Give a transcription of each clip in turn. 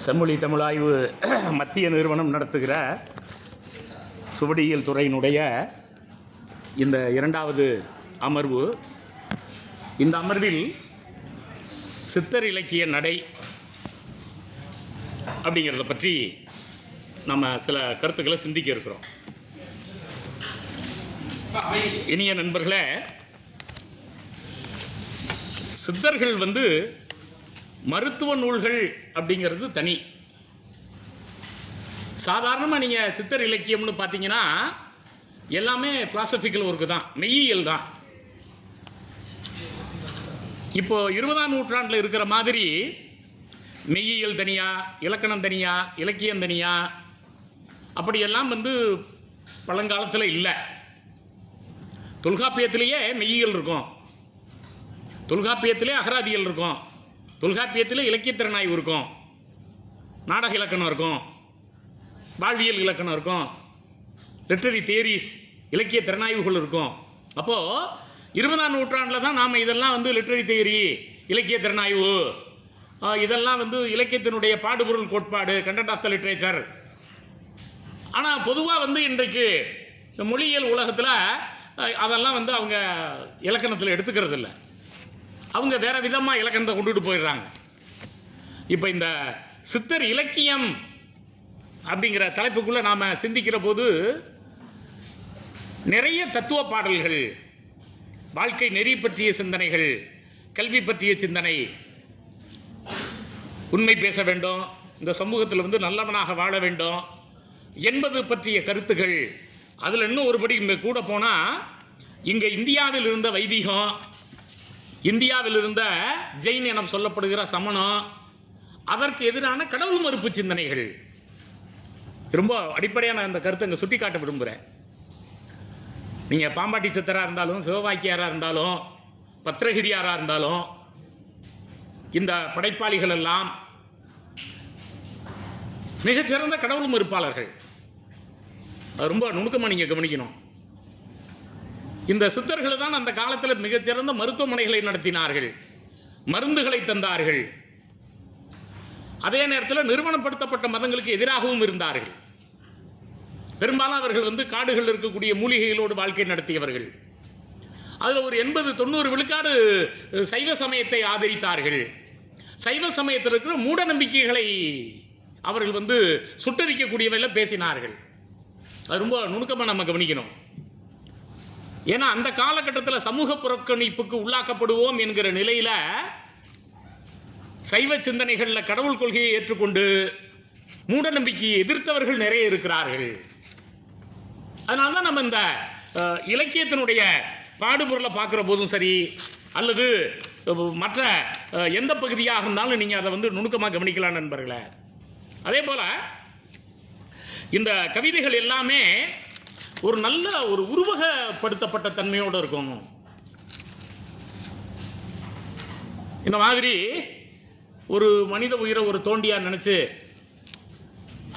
செம்மொழி தமிழாய்வு மத்திய நிறுவனம் நடத்துகிற சுவடியியல் துறையினுடைய இந்த இரண்டாவது அமர்வு. இந்த அமர்வில் சித்தர் இலக்கிய நடை அப்படிங்கிறத பற்றி நம்ம சில கருத்துக்களை சிந்திக்க இருக்கிறோம். இனிய நண்பர்களே, சித்தர்கள் மருத்துவ நூல்கள் அப்படிங்கிறது தனி. சாதாரணமாக நீங்கள் சித்தர் இலக்கியம்னு பார்த்தீங்கன்னா எல்லாமே பிலாசபிக்கல் ஒர்க்கு தான், மெய்யியல் தான். இப்போ 20ஆம் நூற்றாண்டில் இருக்கிற மாதிரி மெய்யியல் தனியாக, இலக்கணம் தனியாக, இலக்கியம் தனியாக அப்படியெல்லாம் பழங்காலத்தில் இல்லை. தொல்காப்பியத்திலேயே மெய்யியல் இருக்கும், தொல்காப்பியத்திலே அகராதியல் இருக்கும், தொல்காப்பியத்தில் இலக்கியத்திறனாய்வு இருக்கும், நாடக இலக்கணம் இருக்கும், வாழ்வியல் இலக்கணம் இருக்கும், லிட்ரரி தியரிஸ் இலக்கிய திறனாய்வுகள் இருக்கும். அப்போது 20ஆம் நூற்றாண்டில் தான் நாம் இதெல்லாம் லிட்ரரி தியரி, இலக்கிய திறனாய்வு, இதெல்லாம் இலக்கியத்தினுடைய பாடுபொருள் கோட்பாடு, கண்டென்ட் ஆஃப் த லிட்ரேச்சர். ஆனால் பொதுவாக இன்றைக்கு இந்த மொழியியல் உலகத்தில் அதெல்லாம் அவங்க இலக்கணத்தில் எடுத்துக்கிறது இல்லை. அவங்க வேறு விதமாக இலக்கணத்தை கொண்டுட்டு போயிடுறாங்க. இப்போ இந்த சித்தர் இலக்கியம் அப்படிங்கிற தலைப்புக்குள்ளே நாம் சிந்திக்கிற போது நிறைய தத்துவ பாடல்கள், வாழ்க்கை நெறி பற்றிய சிந்தனைகள், கல்வி பற்றிய சிந்தனை, உண்மை பேச வேண்டும், இந்த சமூகத்தில் நல்லவனாக வாழ வேண்டும் என்பது பற்றிய கருத்துகள். அதில் இன்னும் ஒருபடி கூட போனால் இங்கே இந்தியாவில் இருந்த வைதிகம், இந்தியாவில் இருந்த ஜெயின் என சொல்லப்படுகிற சமணம், அதற்கு எதிரான கடவுள் மறுப்பு சிந்தனைகள். ரொம்ப அடிப்படையான அந்த கருத்தை இங்கே சுட்டி காட்ட விரும்புகிறேன். நீங்கள் பாம்பாட்டி சித்தராக இருந்தாலும், சிவவாக்கியாராக இருந்தாலும், பத்திரகிரியாராக இருந்தாலும், இந்த படைப்பாளிகள் எல்லாம் மிகச்சிறந்த கடவுள் மறுப்பாளர்கள். அது ரொம்ப நுணுக்கமாக நீங்கள் கவனிக்கணும். இந்த சித்தர்கள் தான் அந்த காலத்தில் மிகச்சிறந்த மருத்துவமனைகளை நடத்தினார்கள், மருந்துகளை தந்தார்கள். அதே நேரத்தில் நிறுவனப்படுத்தப்பட்ட மதங்களுக்கு எதிராகவும் இருந்தார்கள். பெரும்பாலும் அவர்கள் காடுகளில் இருக்கக்கூடிய மூலிகைகளோடு வாழ்க்கை நடத்தியவர்கள். அதில் ஒரு 80-90 விழுக்காடு சைவ சமயத்தை ஆதரித்தார்கள். சைவ சமயத்தில் இருக்கிற மூட நம்பிக்கைகளை அவர்கள் சுட்டரிக்கக்கூடியவையில் பேசினார்கள். அது ரொம்ப நுணுக்கமாக நம்ம கவனிக்கணும். ஏன்னா அந்த காலகட்டத்தில் சமூக புறக்கணிப்புக்கு உள்ளாக்கப்படுவோம் என்கிற நிலையில் சைவ சிந்தனைகளில் கடவுள் கொள்கையை ஏற்றுக்கொண்டு மூட நம்பிக்கையை எதிர்த்தவர்கள் நிறைய இருக்கிறார்கள். அதனால தான் நம்ம இந்த இலக்கியத்தினுடைய பாடுபொருளை பார்க்குற போதும் சரி, அல்லது மற்ற எந்த பகுதியாக இருந்தாலும் நீங்கள் அதை நுணுக்கமாக கவனிக்கலாம் நண்பர்களே. அதே போல் இந்த கவிதைகள் எல்லாமே ஒரு நல்ல ஒரு உருவகப்படுத்தப்பட்ட தன்மையோடு இருக்கும். இந்த மாதிரி ஒரு மனித உயிரை ஒரு தோண்டியாக நினச்சி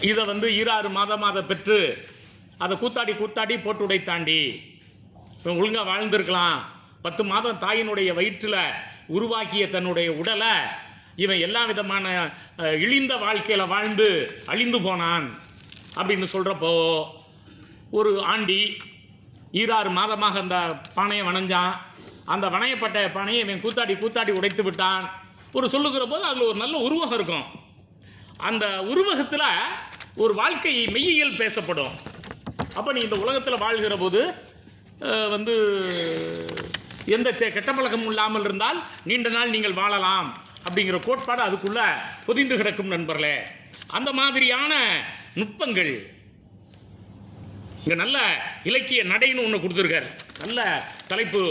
இதை ஈராறு மாதமாக பெற்று அதை கூத்தாடி கூத்தாடி போட்டு உடைத்தாண்டி ஒழுங்காக வாழ்ந்திருக்கலாம். 10 மாதம் தாயினுடைய வயிற்றில் உருவாக்கிய தன்னுடைய உடலை இவன் எல்லா விதமான இழிந்த வாழ்க்கையில் வாழ்ந்து அழிந்து போனான் அப்படின்னு சொல்கிறப்போ, ஒரு ஆண்டி ஈராறு மாதமாக அந்த பானையை வணைஞ்சான், அந்த வணையப்பட்ட பானையை இவன் கூத்தாடி கூத்தாடி உடைத்து விட்டான் ஒரு சொல்லுகிற போது அதில் ஒரு நல்ல உருவகம் இருக்கும். அந்த உருவகத்தில் ஒரு வாழ்க்கை மெய்யியல் பேசப்படும். அப்போ நீ இந்த உலகத்தில் வாழ்கிற போது எந்த கெட்ட பழக்கமும் இல்லாமல் இருந்தால் நீண்ட நாள் நீங்கள் வாழலாம் அப்படிங்கிற கோட்பாடு அதுக்குள்ளே பொதிந்து கிடக்கும் நண்பர்களே. அந்த மாதிரியான நுட்பங்கள் இங்கே நல்ல இலக்கிய நடைன்னு ஒன்று கொடுத்துருக்கார். நல்ல தலைப்பு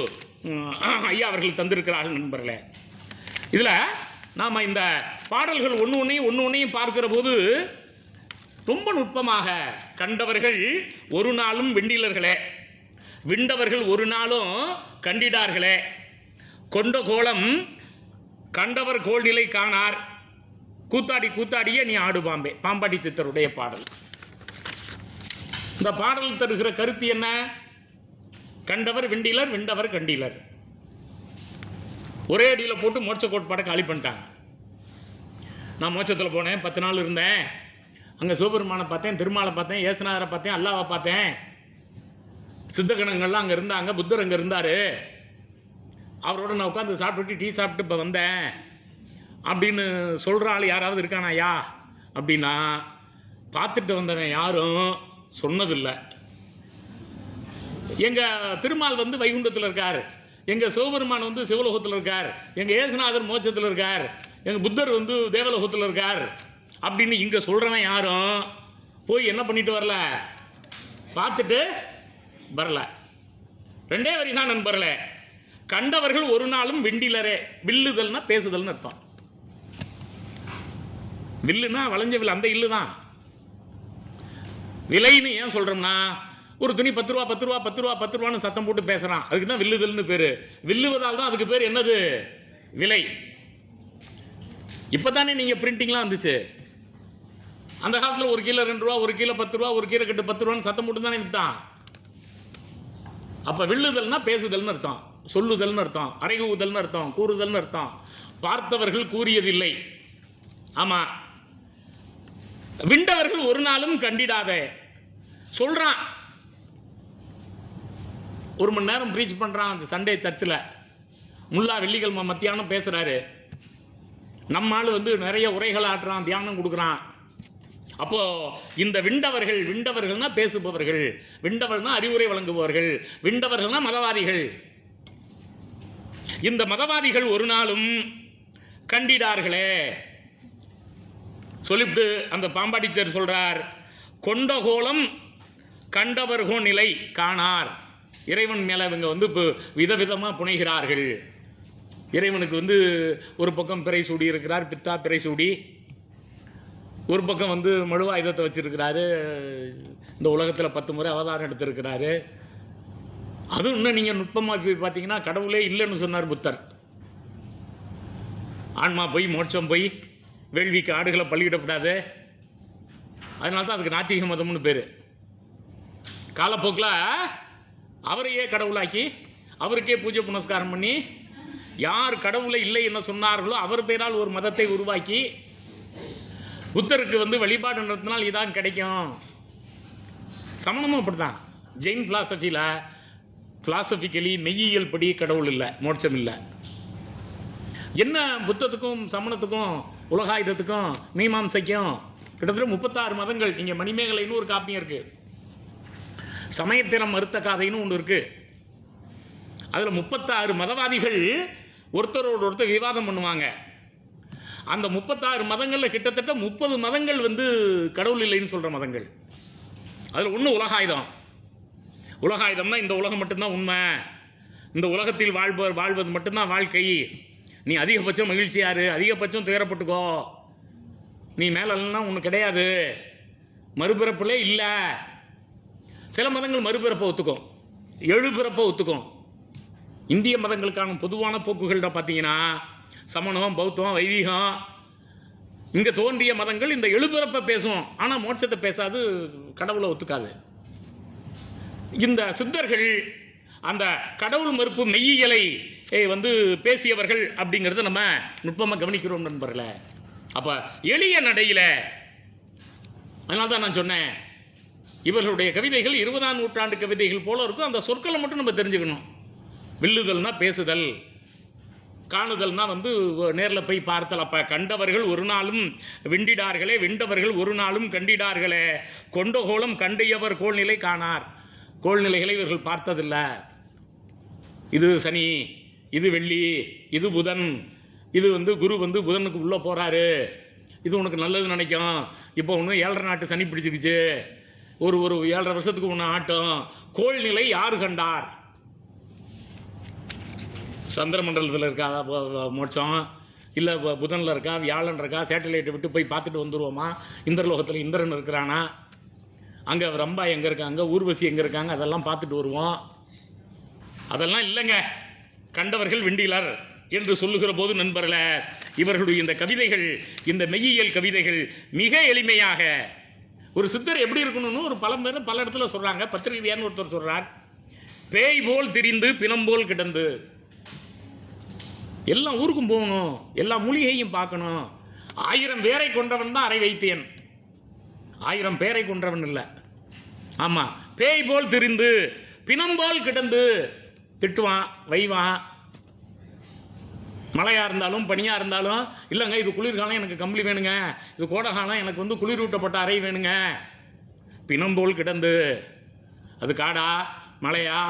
ஐயா அவர்கள் தந்திருக்கிறார்கள் நண்பர்களே. இதில் நாம் இந்த பாடல்கள் ஒன்று ஒன்றையும் பார்க்கிற போது ரொம்ப நுட்பமாக, கண்டவர்கள் ஒரு நாளும் வெண்டிலர்களே, விண்டவர்கள் ஒரு நாளும் கண்டிடார்களே, கொண்ட கோலம் கண்டவர் கோல்நிலை காணார், கூத்தாடி கூத்தாடியே நீ ஆடு பாம்பே. பாம்பாட்டி சித்தருடைய பாடல். இந்த பாடல் தருகிற கருத்து என்ன? கண்டவர் வெண்டிலர், விண்டவர் கண்டிலர். ஒரே அடியில் போட்டு மோட்ச கோட்பாடை காலி பண்ணிட்டாங்க. நான் மோட்சத்தில் போனேன், 10 நாள் இருந்தேன், அங்கே சிவபெருமானை பார்த்தேன், திருமாலை பார்த்தேன், ஏசுநாதரை பார்த்தேன், அல்லாவை பார்த்தேன், சித்தகணங்கள்லாம் அங்கே இருந்தாங்க, புத்தர் அங்கே இருந்தார், அவரோட நான் உட்காந்து சாப்பிட்டுட்டு டீ சாப்பிட்டு இப்போ வந்தேன் அப்படின்னு சொல்கிற ஆள் யாராவது இருக்கானாயா அப்படின்னா பார்த்துட்டு வந்தவன் யாரும் சொன்னதில்லை. எங்கள் திருமால் வந்து வைகுண்டத்தில் இருக்கார், எங்கள் சிவபெருமான் வந்து சிவலோகத்தில் இருக்கார், எங்கள் ஏசுநாதர் மோட்சத்தில் இருக்கார், எங்கள் புத்தர் வந்து தேவலோகத்தில் இருக்கார் அப்படின்னு இங்கே சொல்கிறவன் யாரும் போய் என்ன பண்ணிட்டு வரல, பார்த்துட்டு வரல. 2 வரி தான் நண்பர்களே. கண்டவர்கள் ஒரு நாளும் வெண்டிலரே. வில்லுதல்னா பேசுதல்னு அர்த்தம். வில்லுனா வளைஞ்ச வில், அந்த இல்லு தான். விலைன்னு ஏன் சொல்றோம்னா, ஒரு துணி 10 ரூபா 10 ரூபா 10 ரூபா 10 ரூபான்னு சத்தம் போட்டு பேசுறான், அதுக்கு தான் வில்லுதல்னு பேரு. வில்லுவதால் தான் அதுக்கு பேர் என்னது, விலை. இப்பதானே நீங்க பிரிண்டிங்லாம் வந்துச்சு. அந்த காலத்தில் 1 கிலோ 2 ரூபா, 1 கிலோ 10 ரூபா, 1 கீரை கட்டு 10 ரூபான்னு சத்தம் போட்டு தானே வித்தான். அப்ப வில்லுதல்னா பேசுதல்னு அர்த்தம், சொல்லுதல்னு அர்த்தம், அறைகூதல்னு அர்த்தம், கூறுதல்னு அர்த்தம். பார்த்தவர்கள் கூறியதில்லை. ஆமா, விண்டவர்கள் ஒரு நாளும் கண்டிடாத சொல்றான். 1 மணி நேரம் ப்ரீச் பண்றான் அந்த சண்டே சர்ச்சில். முல்லா வெள்ளிக்கிழமை மத்தியானம் பேசுறாரு. நம்ம ஆள் வந்து நிறைய உரைகள் ஆட்டுறான், தியானம் கொடுக்குறான். அப்போ இந்த விண்டவர்கள்னா பேசுபவர்கள், விண்டவர்கள்னா அறிவுரை வழங்குபவர்கள், விண்டவர்கள்னா மதவாதிகள். இந்த மதவாதிகள் ஒரு நாளும் கண்டிடார்களே சொல்லிவிட்டு அந்த பாம்பாடித்தர் சொல்றார், கொண்ட கோலம் கண்டவர்கோ நிலை காணார். இறைவன் மேல இவங்க வந்து இப்போ விதவிதமாக புனைகிறார்கள். இறைவனுக்கு வந்து ஒரு பக்கம் பிறை சூடி இருக்கிறார், பித்தா பிறை சூடி, ஒரு பக்கம் வந்து மழுவாயுதத்தை வச்சிருக்கிறாரு, இந்த உலகத்தில் 10 முறை அவதாரம் எடுத்திருக்கிறாரு. அதுவும் இன்னும் நீங்கள் நுட்பமாக போய் பார்த்தீங்கன்னா கடவுளே இல்லைன்னு சொன்னார் புத்தர். ஆன்மா போய் மோட்சம் போய் வேள்விக்கு ஆடுகளை பள்ளியிடக்கூடாது, அதனால தான் அதுக்கு நாத்திக மதம்னு பேர். காலப்போக்கில் அவரையே கடவுளாக்கி அவருக்கே பூஜை புனஸ்காரம் பண்ணி யார் கடவுளை இல்லை என்ன சொன்னார்களோ அவர் பேரால் ஒரு மதத்தை உருவாக்கி புத்தருக்கு வந்து வழிபாடு நடத்தினால் இதான் கிடைக்கும். சமணமும் அப்படிதான். ஜெயின் பிலாசபிக்கலி மெய்யியல் படி கடவுள் இல்லை, மோட்சம் இல்லை. என்ன புத்தத்துக்கும் சமணத்துக்கும் உலகாயுதத்துக்கும் மீமாம்சைக்கும் கிட்டத்தட்ட 36 மதங்கள். இங்கே மணிமேகலைன்னு ஒரு காப்பியம் இருக்குது, சமயத்திறம் மறுத்த காதைன்னு ஒன்று இருக்குது. அதில் 36 மதவாதிகள் ஒருத்தரோடு ஒருத்தர் விவாதம் பண்ணுவாங்க. அந்த 36 மதங்களில் கிட்டத்தட்ட 30 மதங்கள் வந்து கடவுள் இல்லைன்னு சொல்கிற மதங்கள். அதில் ஒன்று உலகாயுதம். உலகாயுதம்னா இந்த உலகம் மட்டும்தான் உண்மை, இந்த உலகத்தில் வாழ்வது மட்டும்தான் வாழ்க்கை, நீ அதிகபட்சம் மகிழ்ச்சியாரு, அதிகபட்சம் துயரப்பட்டுக்கோ, நீ மேலெல்லாம் ஒன்று கிடையாது, மறுபிறப்பிலே இல்லை. சில மதங்கள் மறுபிறப்பை ஒத்துக்கும், எழுபிறப்பை ஒத்துக்கும். இந்திய மதங்களுக்கான பொதுவான போக்குகள்ட பார்த்தீங்கன்னா சமணம், பௌத்தம், வைதிகம், இங்கே தோன்றிய மதங்கள் இந்த எழுபிறப்பை பேசும், ஆனால் மோட்சத்தை பேசாது, கடவுளை ஒத்துக்காது. இந்த சித்தர்கள் அந்த கடவுள் மறுப்பு மெய்யியலை வந்து பேசியவர்கள் அப்படிங்கிறத நம்ம நுட்பமாக கவனிக்கிறோம் நண்பர்களே. அப்போ எளிய நடையில், அதனால தான் நான் சொன்னேன், இவர்களுடைய கவிதைகள் 20ஆம் நூற்றாண்டு கவிதைகள் போல இருக்கும். அந்த சொற்களை மட்டும் நம்ம தெரிஞ்சுக்கணும். வில்லுதல்னா பேசுதல், காணுதல்னா வந்து நேரில் போய் பார்த்தல். அப்போ கண்டவர்கள் ஒரு நாளும் விண்டிடார்களே, விண்டவர்கள் ஒரு நாளும் கண்டிடார்களே, கொண்ட கோலம் கண்டியவர் கோள்நிலை காணார். கோள்நிலைகளை இவர்கள் பார்த்ததில்லை. இது சனி, இது வெள்ளி, இது புதன், இது வந்து குரு வந்து புதனுக்கு உள்ளே போகிறாரு, இது உனக்கு நல்லது நினைக்கும். இப்போ ஒன்று 7.5 நாட்டு சனி பிடிச்சிக்கிச்சு, ஒரு 7.5 வருஷத்துக்கு ஒன்று ஆட்டம். கோள்நிலை யார் கண்டார்? சந்திர மண்டலத்தில் இருக்கா மோட்சம், இல்லை புதனில் இருக்கா, வியாழன் இருக்கா, சேட்டலைட்டை விட்டு போய் பார்த்துட்டு வந்துடுவோமா? இந்திரலோகத்தில் இந்திரன் இருக்கிறானா, அங்கே ரம்பா எங்கே இருக்காங்க, ஊர்வசி எங்கே இருக்காங்க, அதெல்லாம் பார்த்துட்டு வருவோம். அதெல்லாம் இல்லைங்க. கண்டவர்கள் விண்டிலர் என்று சொல்லுகிற போது நண்பர்களே, இவர்களுடைய இந்த கவிதைகள், இந்த மெய்யியல் கவிதைகள் மிக எளிமையாக ஒரு சித்தர் எப்படி இருக்கணும்னு ஒரு பல பேர் பல இடத்துல சொல்கிறாங்க. பத்திரிகையான்னு ஒருத்தர் சொல்கிறார், பேய் போல் திரிந்து பிணம் போல் கிடந்து. எல்லா ஊருக்கும் போகணும், எல்லா மூலிகையும் பார்க்கணும், 1000 பேரை கொன்றவன் தான் அரை வைத்தியன், 1000 பேரை கொன்றவன் இல்லை. ஆமாம், பேய் போல் திரிந்து பிணம் போல் கிடந்து திட்டுவான், வைவான். மழையாக இருந்தாலும் பனியாக இருந்தாலும், இல்லைங்க இது குளிர்காலம் எனக்கு கம்பளி வேணுங்க, இது கோடைகாலம் எனக்கு வந்து குளிரூட்டப்பட்ட அறை வேணுங்க. பிணம் போல் கிடந்து, அது காடா மலையா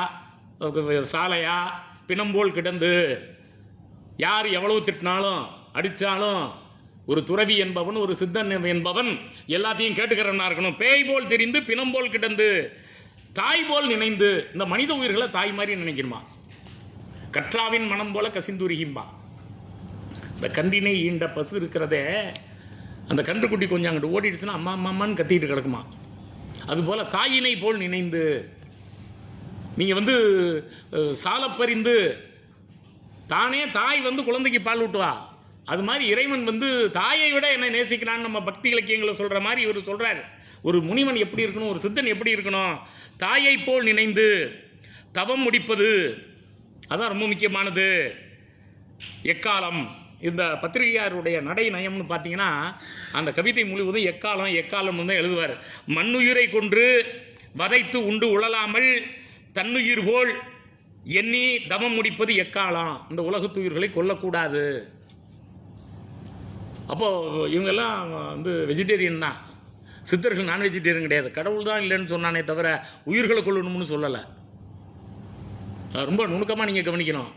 சாலையா, பிணம் போல் கிடந்து யார் எவ்வளவு திட்டினாலும் அடித்தாலும் ஒரு துறவி என்பவன், ஒரு சித்தன் என்பவன் எல்லாத்தையும் கேட்டுக்கிறவனா இருக்கணும். பேய் போல் தெரிந்து பிணம் போல் கிடந்து தாய் போல் நினைந்து, இந்த மனித உயிர்களை தாய் மாதிரி நினைக்கணுமா. கற்றாவின் மனம் போல கசிந்துருகிம்பா. இந்த கன்றினை ஈண்ட பசு இருக்கிறதே, அந்த கன்றுக்குட்டி கொஞ்சம் அங்கிட்டு ஓடிடுச்சுன்னா அம்மா அம்மான்னு கத்திட்டு கிடக்குமா. அதுபோல் தாயினை போல் நினைந்து, நீங்கள் வந்து சாலப்பறிந்து தானே தாய் வந்து குழந்தைக்கு பால் ஊட்டுவா, அது மாதிரி இறைவன் வந்து தாயை விட என்னை நேசிக்கிறான்னு நம்ம பக்தி இலக்கியங்களை சொல்கிற மாதிரி இவர் சொல்கிறார். ஒரு முனிவன் எப்படி இருக்கணும், ஒரு சித்தன் எப்படி இருக்கணும், தாயை போல் நினைந்து தவம் முடிப்பது, அதான் ரொம்ப முக்கியமானது. எக்காலம், இந்த பத்திரிகையாருடைய நடை நயம்னு பார்த்தீங்கன்னா அந்த கவிதை முழுவதும் எக்காலம் எக்காலம் தான் எழுதுவார். மண்ணுயிரை கொன்று வதைத்து உண்டு உழலாமல் தன்னுயிர் போல் எண்ணி தவம் முடிப்பது எக்காலம். இந்த உலகத்துயிர்களை கொல்லக்கூடாது. அப்போது இவங்கெல்லாம் வந்து வெஜிடேரியன் தான், சித்தர்கள் நான் வெஜிடேரியன் கிடையாது. கடவுள் தான் இல்லைன்னு சொன்னானே தவிர உயிர்களை கொள்ளணும்னு சொல்லலை. ரொம்ப நுணுக்கமாக நீங்கள் கவனிக்கணும்.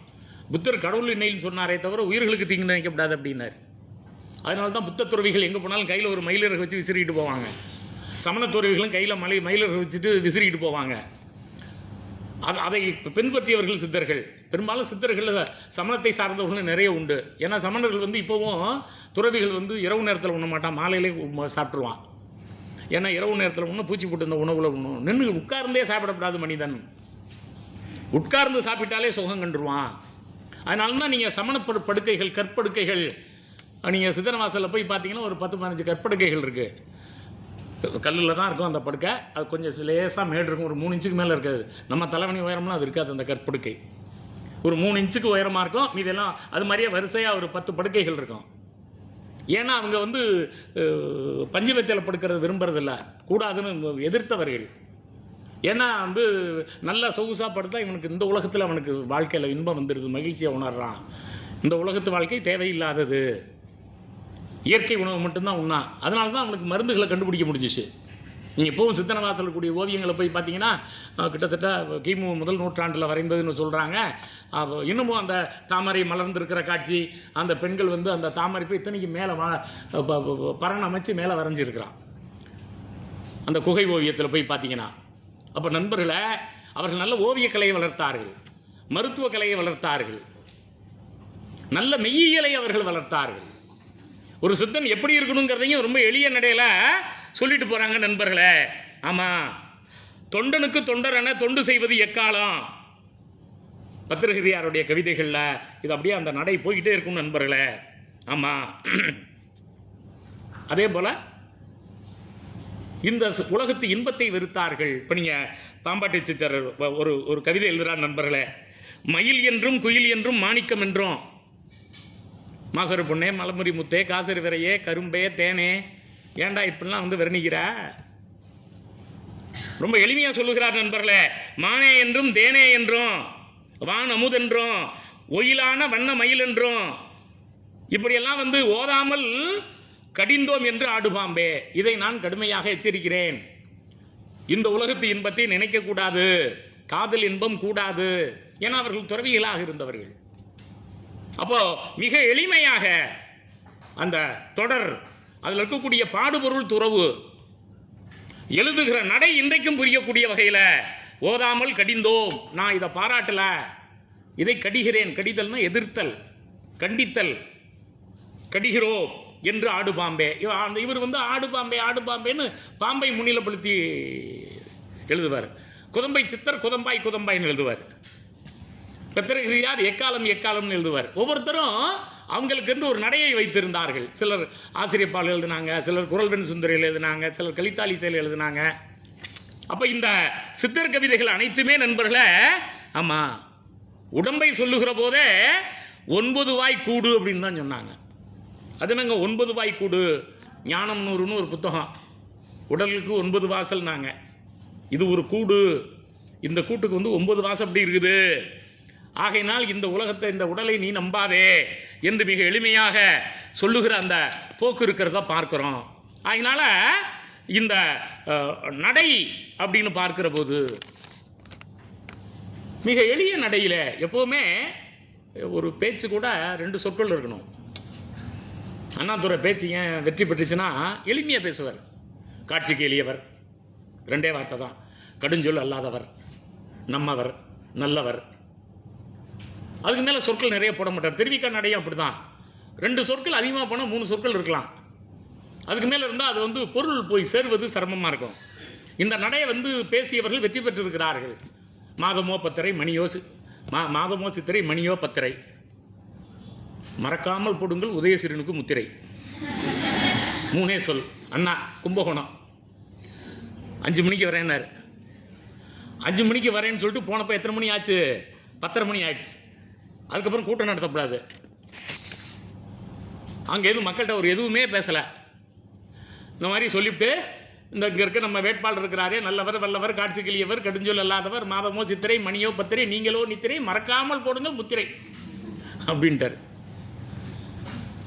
புத்தர் கடவுள் இல்லைன்னு சொன்னாரே தவிர உயிர்களுக்கு தீங்கு நினைக்கப்படாது அப்படின்னார். அதனால தான் புத்த துறவிகள் எங்கே போனாலும் கையில் ஒரு மயிலரை வச்சு விசிறிட்டு போவாங்க. சமண துறவிகளும் கையில் மயிலரை வச்சுட்டு விசிறிட்டு போவாங்க. அதை பின்பற்றியவர்கள் சித்தர்கள். பெரும்பாலும் சித்தர்களில் சமணத்தை சார்ந்தவர்களும் நிறைய உண்டு. ஏன்னா சமணர்கள் வந்து இப்போவும் துறவிகள் வந்து இரவு நேரத்தில் உண்ண மாட்டான், மாலையிலே சாப்பிட்ருவான். ஏன்னா இரவு நேரத்தில் உண்ண பூச்சி போட்டு இந்த உணவில் உண்ணும். நின்று உட்கார்ந்தே சாப்பிடப்படாது மனிதன், உட்கார்ந்து சாப்பிட்டாலே சுகம் கண்டுருவான். அதனால தான் நீங்கள் சமண படுக்கைகள், கற்படுக்கைகள், நீங்கள் சித்தனவாசலில் போய் பார்த்தீங்கன்னா ஒரு 10-15 கற்படுக்கைகள் இருக்குது. கல்லில் தான் இருக்கும் அந்த படுக்கை. அது கொஞ்சம் லேசாக மேடு இருக்கும், ஒரு 3 இன்ச்சுக்கு மேலே இருக்காது. நம்ம தலைவணி உயரம்லாம் அது இருக்காது. அந்த கற்படுக்கை ஒரு 3 இன்ச்சுக்கு உயரமாக இருக்கும். இதெல்லாம் அது மாதிரியே வரிசையாக ஒரு 10 படுக்கைகள் இருக்கும். ஏன்னா அவங்க வந்து பஞ்சமெத்தையில் படுக்கிறது விரும்புறதில்ல, கூடாதுன்னு எதிர்த்தவர்கள். ஏன்னா வந்து நல்லா சொகுசாக படுத்தா இவனுக்கு இந்த உலகத்தில் அவனுக்கு வாழ்க்கையில் இன்பம் வந்துடுது, மகிழ்ச்சியை உணர்றான். இந்த உலகத்து வாழ்க்கை தேவையில்லாதது, இயற்கை உணவு மட்டும்தான் உண்ணா. அதனால தான் அவனுக்கு மருந்துகளை கண்டுபிடிக்க முடிஞ்சிச்சு. நீங்கள் இப்போவும் சித்தனவாசல் கூடிய ஓவியங்களை போய் பார்த்தீங்கன்னா கிட்டத்தட்ட கிமு முதல் நூற்றாண்டில் வரைந்ததுன்னு சொல்கிறாங்க. இன்னமும் அந்த தாமரை மலர்ந்திருக்கிற காட்சி, அந்த பெண்கள் வந்து அந்த தாமரை போய் இத்தனைக்கு மேலே பரண் அமைச்சு மேலே வரைஞ்சிருக்கிறான் அந்த குகை ஓவியத்தில் போய் பார்த்தீங்கன்னா. அப்போ நண்பர்களை, அவர்கள் நல்ல ஓவியக்கலையை வளர்த்தார்கள், மருத்துவ கலையை வளர்த்தார்கள், நல்ல மெய்யியலை அவர்கள் வளர்த்தார்கள். ஒரு சித்தன் எப்படி இருக்கணுங்கிறதையும் ரொம்ப எளிய நடையில் சொல்லிட்டு போகிறாங்க நண்பர்களே. ஆமாம், தொண்டனுக்கு தொண்டரென தொண்டு செய்வது எக்காலம். பத்திரிகையாருடைய கவிதைகளில் இது அப்படியே அந்த நடை போய்கிட்டே இருக்கும் நண்பர்களே. ஆமாம், அதே போல் இந்த உலகத்து இன்பத்தை வெறுத்தார்கள். இப்போ நீங்கள் பாம்பாட்டி சித்தர் ஒரு கவிதை எழுதுகிறார் நண்பர்களே. மயில் என்றும் குயில் என்றும் மாணிக்கம் என்றும், மாசரு பொண்ணே, மலமுறி முத்தே, காசரு விரையே, கரும்பே, தேனே, ஏண்டா இப்படிலாம் வந்து வர்ணிக்கிற? ரொம்ப எளிமையாக சொல்லுகிறார் நண்பர்களே. மானே என்றும் தேனே என்றும், வான் அமுதென்றும், ஒயிலான வண்ண மயில் என்றும், இப்படியெல்லாம் வந்து ஓதாமல் கடிந்தோம் என்று ஆடுபாம்பே. இதை நான் கடுமையாக எச்சரிக்கிறேன். இந்த உலகத்து இன்பத்தை நினைக்கக்கூடாது, காதல் இன்பம் கூடாது. ஏன்னா அவர்கள் துறவிகளாக இருந்தவர்கள். அப்போ மிக எளிமையாக அந்த தொடர், அதில் இருக்கக்கூடிய பாடுபொருள் துறவு, எழுதுகிற நடை இன்றைக்கும் புரியக்கூடிய வகையில் ஓதாமல் கடிந்தோம். நான் இதை பாராட்டல, இதை கடிகிறேன். கடிதல்னா எதிர்த்தல், கண்டித்தல். கடிகிறோம் என்று ஆடுபாம்பே. இவர் வந்து ஆடுபாம்பே ஆடுபாம்பேன்னு பாம்பை முன்னிலைப்படுத்தி எழுதுவார். குதம்பை சித்தர் குதம்பாய் குதம்பாய்ன்னு எழுதுவார். பத்திரிகையார் எக்காலம் எக்காலம்னு எழுதுவார். ஒவ்வொருத்தரும் அவங்களுக்கு ஒரு நடையை வைத்திருந்தார்கள். சிலர் ஆசிரியப்பால் எழுதினாங்க, சிலர் குரல்வெண் சுந்தரியில் எழுதினாங்க, சிலர் கலித்தாலி செயல் எழுதினாங்க. அப்போ இந்த சித்தர் கவிதைகள் அனைத்துமே நண்பர்களே, ஆமாம், உடம்பை சொல்லுகிற போதே 9 வாய் கூடு அப்படின்னு தான் சொன்னாங்க. அது நாங்கள் 9 வாய் கூடு ஞானம் நூறுன்னு ஒரு புத்தகம். உடலுக்கு 9 வாசல். நாங்கள் இது ஒரு கூடு, இந்த கூட்டுக்கு 9 வாசல் அப்படி இருக்குது. ஆகையினால் இந்த உலகத்தை, இந்த உடலை நீ நம்பாதே என்று மிக எளிமையாக சொல்லுகிற அந்த போக்கு இருக்கிறத பார்க்கிறோம். அதனால இந்த நடை அப்படின்னு பார்க்கிற போது மிக எளிய நடையில் எப்போவுமே ஒரு பேச்சு கூட 2 சொற்கள் இருக்கணும். அண்ணாதுரை பேச்சு ஏன் வெற்றி பெற்றுச்சுன்னா எளிமையாக பேசுவார். காட்சிக்கு எளியவர், 2 வார்த்தை தான். கடுஞ்சொல் அல்லாதவர், நம்மவர், நல்லவர். அதுக்கு மேலே சொற்கள் நிறைய போட மாட்டார். திருவிக்கா நடையும் அப்படி தான். 2 சொற்கள் அதிகமாக போனால் 3 சொற்கள் இருக்கலாம். அதுக்கு மேலே இருந்தால் அது பொருள் போய் சேர்வது சிரமமாக இருக்கும். இந்த நடையை பேசியவர்கள் வெற்றி பெற்றிருக்கிறார்கள். மாதமோ பத்திரை மணியோ மாதமோ சித்திரை மணியோ பத்திரை, மறக்காமல் போடுங்கள் உதயசிறனுக்கு முத்திரை. 3 சொல். அண்ணா கும்பகோணம் 5 மணிக்கு வரேன்னாரு. 5 மணிக்கு வரேன்னு சொல்லிட்டு போனப்போ எத்தனை மணி ஆச்சு? 10:30 மணி ஆயிடுச்சு. அதுக்கப்புறம் கூட்டம் நடத்தக்கூடாது. அங்கே எதுவும் மக்கள்கிட்ட ஒரு எதுவுமே பேசலை. இந்த மாதிரி சொல்லிவிட்டு இந்த இங்கே இருக்க நம்ம வேட்பாளர் இருக்கிறாரே, நல்லவர், வல்லவர், காட்சி கிளியவர், கடுஞ்சொல் அல்லாதவர், மாதமோ சித்திரை மணியோ பத்திரை, நீங்களோ நித்திரை, மறக்காமல் போடுங்கள் முத்திரை அப்படின்ட்டார்.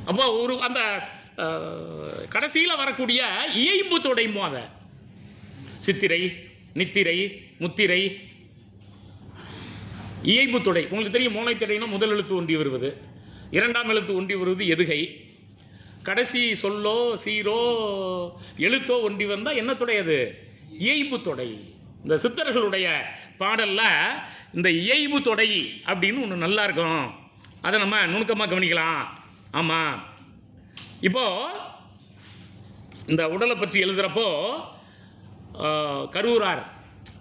அப்போ ஒரு அந்த கடைசியில் வரக்கூடிய இயைபு தொடைமோ அதை சித்திரை, நித்திரை, முத்திரை, இயைபு தொடை. உங்களுக்கு தெரியும், மோனைத்தடைனா முதல் எழுத்து ஒன்றி வருவது, 2ஆம் எழுத்து ஒன்றி வருவது எதுகை, கடைசி சொல்லோ சீரோ எழுத்தோ ஒன்றி வந்தால் என்ன தொடை? அது இயைபு தொடை. இந்த சித்தர்களுடைய பாடலில் இந்த இயைபு தொடை அப்படின்னு ஒன்று நல்லா இருக்கும். அதை நம்ம நுணுக்கமாக கவனிக்கலாம். ஆமாம், இப்போது இந்த உடலை பற்றி எழுதுகிறப்போ கரூரார்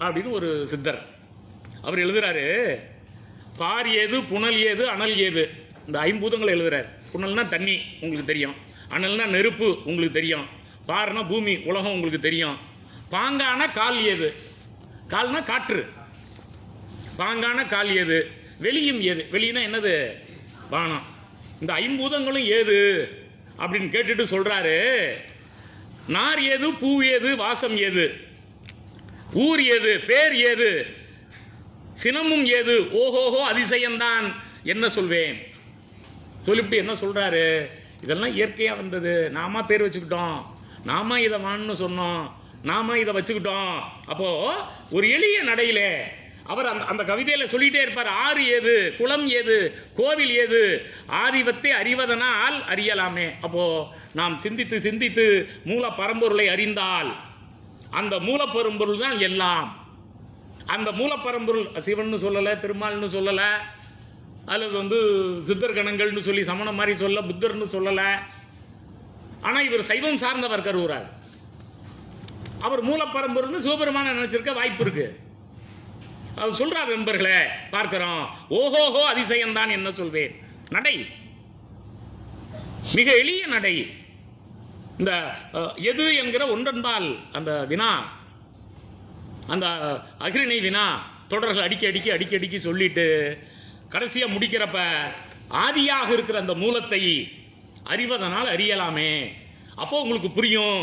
அப்படின்னு ஒரு சித்தர் அவர் எழுதுகிறாரு. பார் ஏது, புனல் ஏது, அனல் ஏது, இந்த 5 பூதங்களை எழுதுகிறார். புனல்னா தண்ணி, உங்களுக்கு தெரியும். அனல்னா நெருப்பு, உங்களுக்கு தெரியும். பார்னா பூமி, உலகம், உங்களுக்கு தெரியும். பாங்கான கால் ஏது, கால்னா காற்று. பாங்கான கால் ஏது, வெளியும் ஏது, வெளியினா என்னது? வானம். இந்த 5 பூதங்களும் ஏது அப்படின்னு கேட்டுட்டு சொல்கிறாரு. நார் ஏது, பூ ஏது, வாசம் ஏது, ஊர் ஏது, பேர் ஏது, சினமும் ஏது, ஓஹோஹோ அதிசயம்தான் என்ன சொல்வேன். சொல்லிவிட்டு என்ன சொல்கிறாரு? இதெல்லாம் இயற்கையாக வந்தது, நாம பேர் வச்சுக்கிட்டோம், நாம இதை வான்னு சொன்னோம், நாம இதை வச்சுக்கிட்டோம். அப்போது ஒரு எளிய நடையிலே அவர் அந்த கவிதையில் சொல்லிகிட்டே இருப்பார். ஆறு ஏது, குளம் ஏது, கோவில் ஏது, ஆதிவத்தை அறிவதனால் அறியலாமே. அப்போது நாம் சிந்தித்து சிந்தித்து மூல பரம்பொருளை அறிந்தால் அந்த மூலப்பெரும்பொருள் தான் எல்லாம். அந்த மூலப்பரம்பொருள் சிவன்னு சொல்லலை, திருமால்னு சொல்லலை, அல்லது சித்தர் கணங்கள்னு சொல்லி சமணம் மாதிரி சொல்ல, புத்தர்னு சொல்லலை. ஆனால் இவர் சைவம் சார்ந்தவர் கருவுறார். அவர் மூலப்பரம்பொருள்னு சிவபெருமான நினைச்சிருக்க வாய்ப்பு இருக்கு. அவர் சொல்றார். நண்பர்களே பார்க்கிறோம். ஓஹோஹோ அதிசயம்தான் என்ன சொல்வேன். நடை மிக எளிய நடை. இந்த எது என்கிற ஒன்றன்பால் அந்த வினா, அந்த அகிரிணை வினா தொடர்கள் அடிக்கடி சொல்லிட்டு கடைசியாக முடிக்கிறப்ப ஆதியாக இருக்கிற அந்த மூலத்தை அறிவதனால் அறியலாமே. அப்போ உங்களுக்கு புரியும்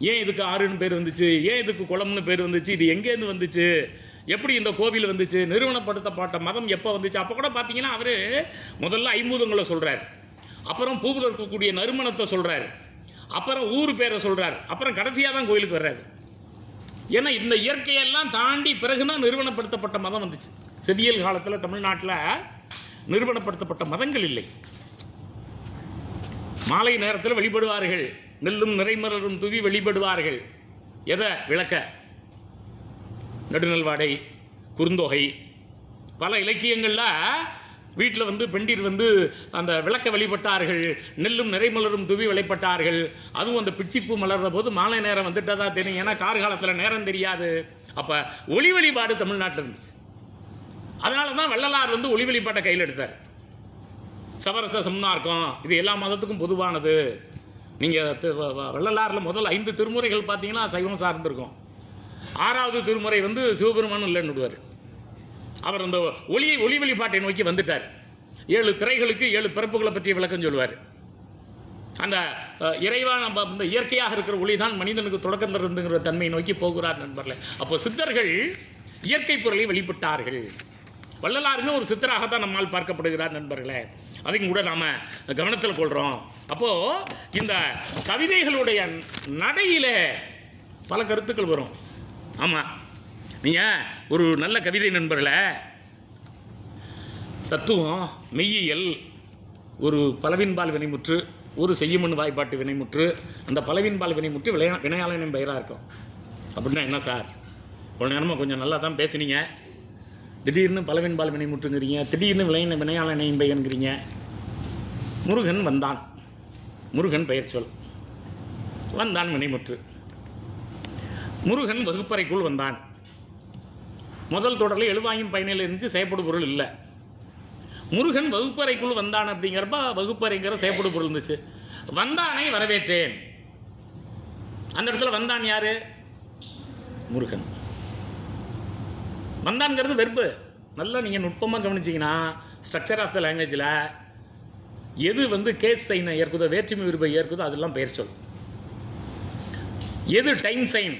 ஏன் இதுக்கு ஆறுன்னு பேர் வந்துச்சு, ஏன் இதுக்கு குளம்னு பேர் வந்துச்சு, இது எங்கேருந்து வந்துச்சு, எப்படி இந்த கோவில் வந்துச்சு, நிறுவனப்படுத்தப்பட்ட மதம் எப்போ வந்துச்சு. அப்போ கூட பார்த்தீங்கன்னா அவர் முதல்ல 5 பூதங்களை சொல்கிறார், அப்புறம் பூவில் இருக்கக்கூடிய நறுமணத்தை சொல்கிறார், அப்புறம் ஊர் பேரை சொல்கிறார், அப்புறம் கடைசியாக தான் கோயிலுக்கு வர்றாரு. ஏன்னா இந்த இயற்கையெல்லாம் தாண்டி பிறகுதான் நிறுவனப்படுத்தப்பட்ட மதம் வந்துச்சு. செவ்வியல் காலத்தில் தமிழ்நாட்டில் நிறுவனப்படுத்தப்பட்ட மதங்கள் இல்லை. மாலை நேரத்தில் வழிபடுவார்கள், நெல்லும் நிறைமலரும் தூவி வழிபடுவார்கள். எதை விளக்க? நடுநல்வாடை, குறுந்தொகை, பல இலக்கியங்களில் வீட்டில் பெண்டீர் அந்த விளக்க வழிபட்டார்கள், நெல்லும் நிறைமலரும் தூவி வழிபட்டார்கள். அதுவும் அந்த பிச்சிப்பூ மலர்ற போது மாலை நேரம் வந்துட்டதா தெரியும். ஏன்னா கார்காலத்தில் நேரம் தெரியாது. அப்போ ஒளி வழிபாடு தமிழ்நாட்டில் இருந்துச்சு. அதனால தான் வள்ளலார் ஒளி வழிபாட்டை கையில் எடுத்தார். சவரச சம்னார்க்கம் இது எல்லா மதத்துக்கும் பொதுவானது. நீங்கள் வள்ளலாரில் முதல் 5 திருமுறைகள் பார்த்தீங்கன்னா சைவம் சார்ந்திருக்கும். 6வது திருமுறை சிவபெருமானும் இல்லைன்னு விடுவார். அவர் அந்த ஒளி வழிபாட்டை நோக்கி வந்துட்டார். 7 திரைகளுக்கு 7 பிறப்புகளை பற்றிய விளக்கம் சொல்லுவார். அந்த இறைவா நம்ம இந்த இயற்கையாக இருக்கிற ஒளி தான் மனிதனுக்கு தொடக்கத்தில் இருந்துங்கிற தன்மையை நோக்கி போகிறார் நண்பர்களே. அப்போ சித்தர்கள் இயற்கை பொருளை வெளிப்பட்டார்கள். வள்ளலாருமே ஒரு சித்தராகத்தான் நம்மால் பார்க்கப்படுகிறார் நண்பர்களே. அதையும் கூட நாம் கவனத்தில் கொள்கிறோம். அப்போது இந்த கவிதைகளுடைய நடையில் பல கருத்துக்கள் வரும். ஆமாம், நீங்கள் ஒரு நல்ல கவிதை நண்பர்களே, தத்துவம், மெய்யியல், ஒரு பலவின்பால் வினைமுற்று, ஒரு செய்யுமன் வாய்ப்பாட்டு வினைமுற்று, அந்த பலவின்பால் வினைமுற்று வினையாளனின் பெயராக இருக்கும். அப்படின்னா என்ன சார், ஒரு நேரமாக கொஞ்சம் நல்லா தான் பேசுனீங்க, திடீர்னு பலவின்பால் வினைமுற்றுங்கிறீங்க, திடீர்னு வினையாளனின் பெயர்ங்கிறீங்க. முருகன் வந்தான், முருகன் பெயர் சொல், வந்தான் வினைமுற்று. முருகன் வகுப்பறைக்குள் வந்தான். முதல் தொடரில் எழுவாயும் பயனில் இருந்துச்சு, செயற்படு பொருள் இல்லை. முருகன் வகுப்பறைக்குள் வந்தான் அப்படிங்கிறப்ப வகுப்பறைங்கிற செயற்படு பொருள் இருந்துச்சு. வந்தானை வரவேற்றேன். அந்த இடத்துல வந்தான் யாரு? முருகன். வந்தான்ங்கிறது வெர்பு. நல்லா நீங்கள் நுட்பமாக கவனிச்சிங்கன்னா ஸ்ட்ரக்சர் ஆஃப் த லாங்குவேஜில் எது கேஸ் சைனை ஏற்குதோ, வேற்றுமை விருப்பை ஏற்குதோ அதெல்லாம் பெயர் சொல். எது டைம் சைன்,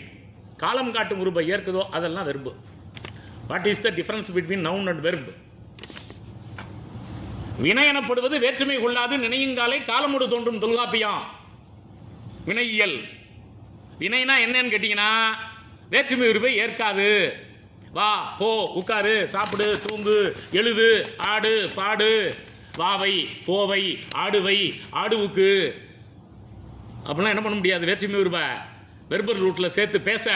காலம் காட்டும் உருபை ஏற்குதோ அதெல்லாம் verb. What is the difference between noun and verb? வினை எனப்படுவது வேற்றுமை கொள்ளாது நினையுங்காலை காலமுடு தோன்றும் தொல்காப்பியம் வினையியல். வினைனா என்னன்னு கேட்டீங்கன்னா வேற்றுமை உருவை ஏற்காது. வா, போ, உட்காரு, சாப்பிடு, தூங்கு, எழுது, ஆடு, பாடு, வாவை, போவை, ஆடுவை, ஆடுவுக்கு அப்படிலாம் என்ன பண்ண முடியாது. வேற்றுமை உருவை வெர்பல் ரூட்டில் சேர்த்து பேச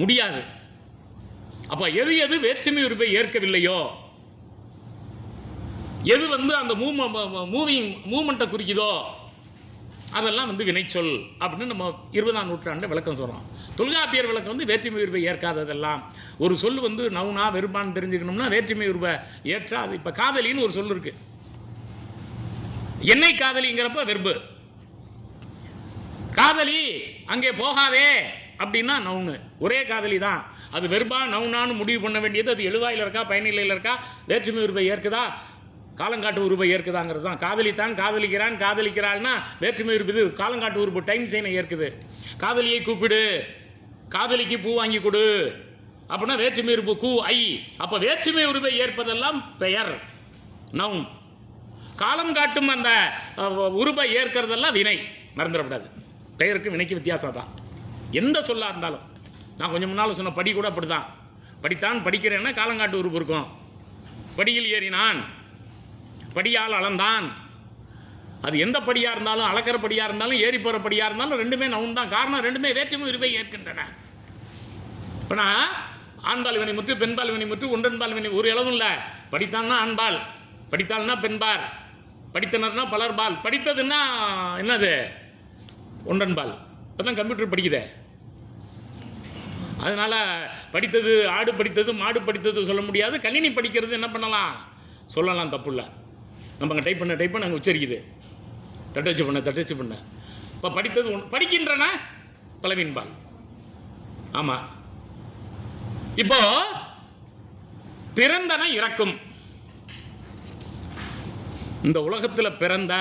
முடியாது. அப்போ எது எது வேற்றுமை உருவை ஏற்கவில்லையோ, எது அந்த மூமெண்ட்டை குறிக்குதோ அதெல்லாம் வினைச்சொல் அப்படின்னு நம்ம 20ஆம் நூற்றாண்டு விளக்கம் சொல்கிறோம். தொல்காப்பியர் விளக்கம் வேற்றுமை உருவை ஏற்காததெல்லாம். ஒரு சொல் நவுனா வெறுப்பான்னு தெரிஞ்சுக்கணும்னா வேற்றுமை உருவை ஏற்றா. அது இப்போ காதலின்னு ஒரு சொல் இருக்கு. என்னை காதலிங்கிறப்ப வெறுப்பு. காதலி அங்கே போகாதே அப்படின்னா நவுனு. ஒரே காதலி தான். அது வெறுப்பா நவுனான்னு முடிவு பண்ண வேண்டியது அது எழுவாயில் இருக்கா பயனிலையில் இருக்கா, வேற்றுமை உருவை ஏற்குதா, காலங்காட்டு உருவை ஏற்குதாங்கிறது தான். காதலித்தான், காதலிக்கிறான், காதலிக்கிறாள்னா வேற்றுமை உருவு. காலங்காட்டு உருவு டைம் சைனை ஏற்குது. காதலியை கூப்பிடு, காதலிக்கு பூ வாங்கி கொடு அப்படின்னா வேற்றுமை உருவு கூ ஐ. அப்போ வேற்றுமை உருவை ஏற்பதெல்லாம் பெயர் நவுன். காலம் காட்டும் அந்த உருவை ஏற்கிறதெல்லாம் வினை. மறந்துடக்கூடாது. பெயருக்கு வினைக்கு வித்தியாசம் தான் எந்த சொல்லாக இருந்தாலும். நான் கொஞ்சம் முன்னால் சொன்ன படி கூட அப்படி தான். படித்தான், படிக்கிறேன்னா காலங்காட்டு உருவு இருக்கும். படியில் ஏறினான், படியால் அளந்தான். அது எந்த படியாக இருந்தாலும், அளக்கிற படியாக இருந்தாலும், ஏறி போகிற படியாக இருந்தாலும் ரெண்டுமே நவுன் தான். காரணம் ரெண்டுமே வேற்றுமை உருவை ஏற்கின்றன. இப்போ நான் ஆண்பால் வினைமுற்று, பெண்பால் வினைமுற்று, ஒன்றன்பால் வினை ஒரு அளவும் இல்லை. படித்தான்னா ஆண்பால், படித்தால்னா பெண்பால், படித்தனர்னா பலர்பால், படித்ததுன்னா என்னது ஒன்றன்பால். இப்போ தான் கம்ப்யூட்டர் படிக்குதே. அதனால் படித்தது ஆடு, படித்தது மாடு, படித்தது சொல்ல முடியாது. கணினி படிக்கிறது என்ன பண்ணலாம், சொல்லலாம், தப்பு இல்லை. நம்ம டைப் பண்ண அங்கே உச்சரிக்குது, தட்டச்சு பண்ண. இப்போ படித்தது படிக்கின்றன பலவின்பால். ஆமாம். இப்போ பிறந்தன இறக்கும். இந்த உலகத்தில் பிறந்த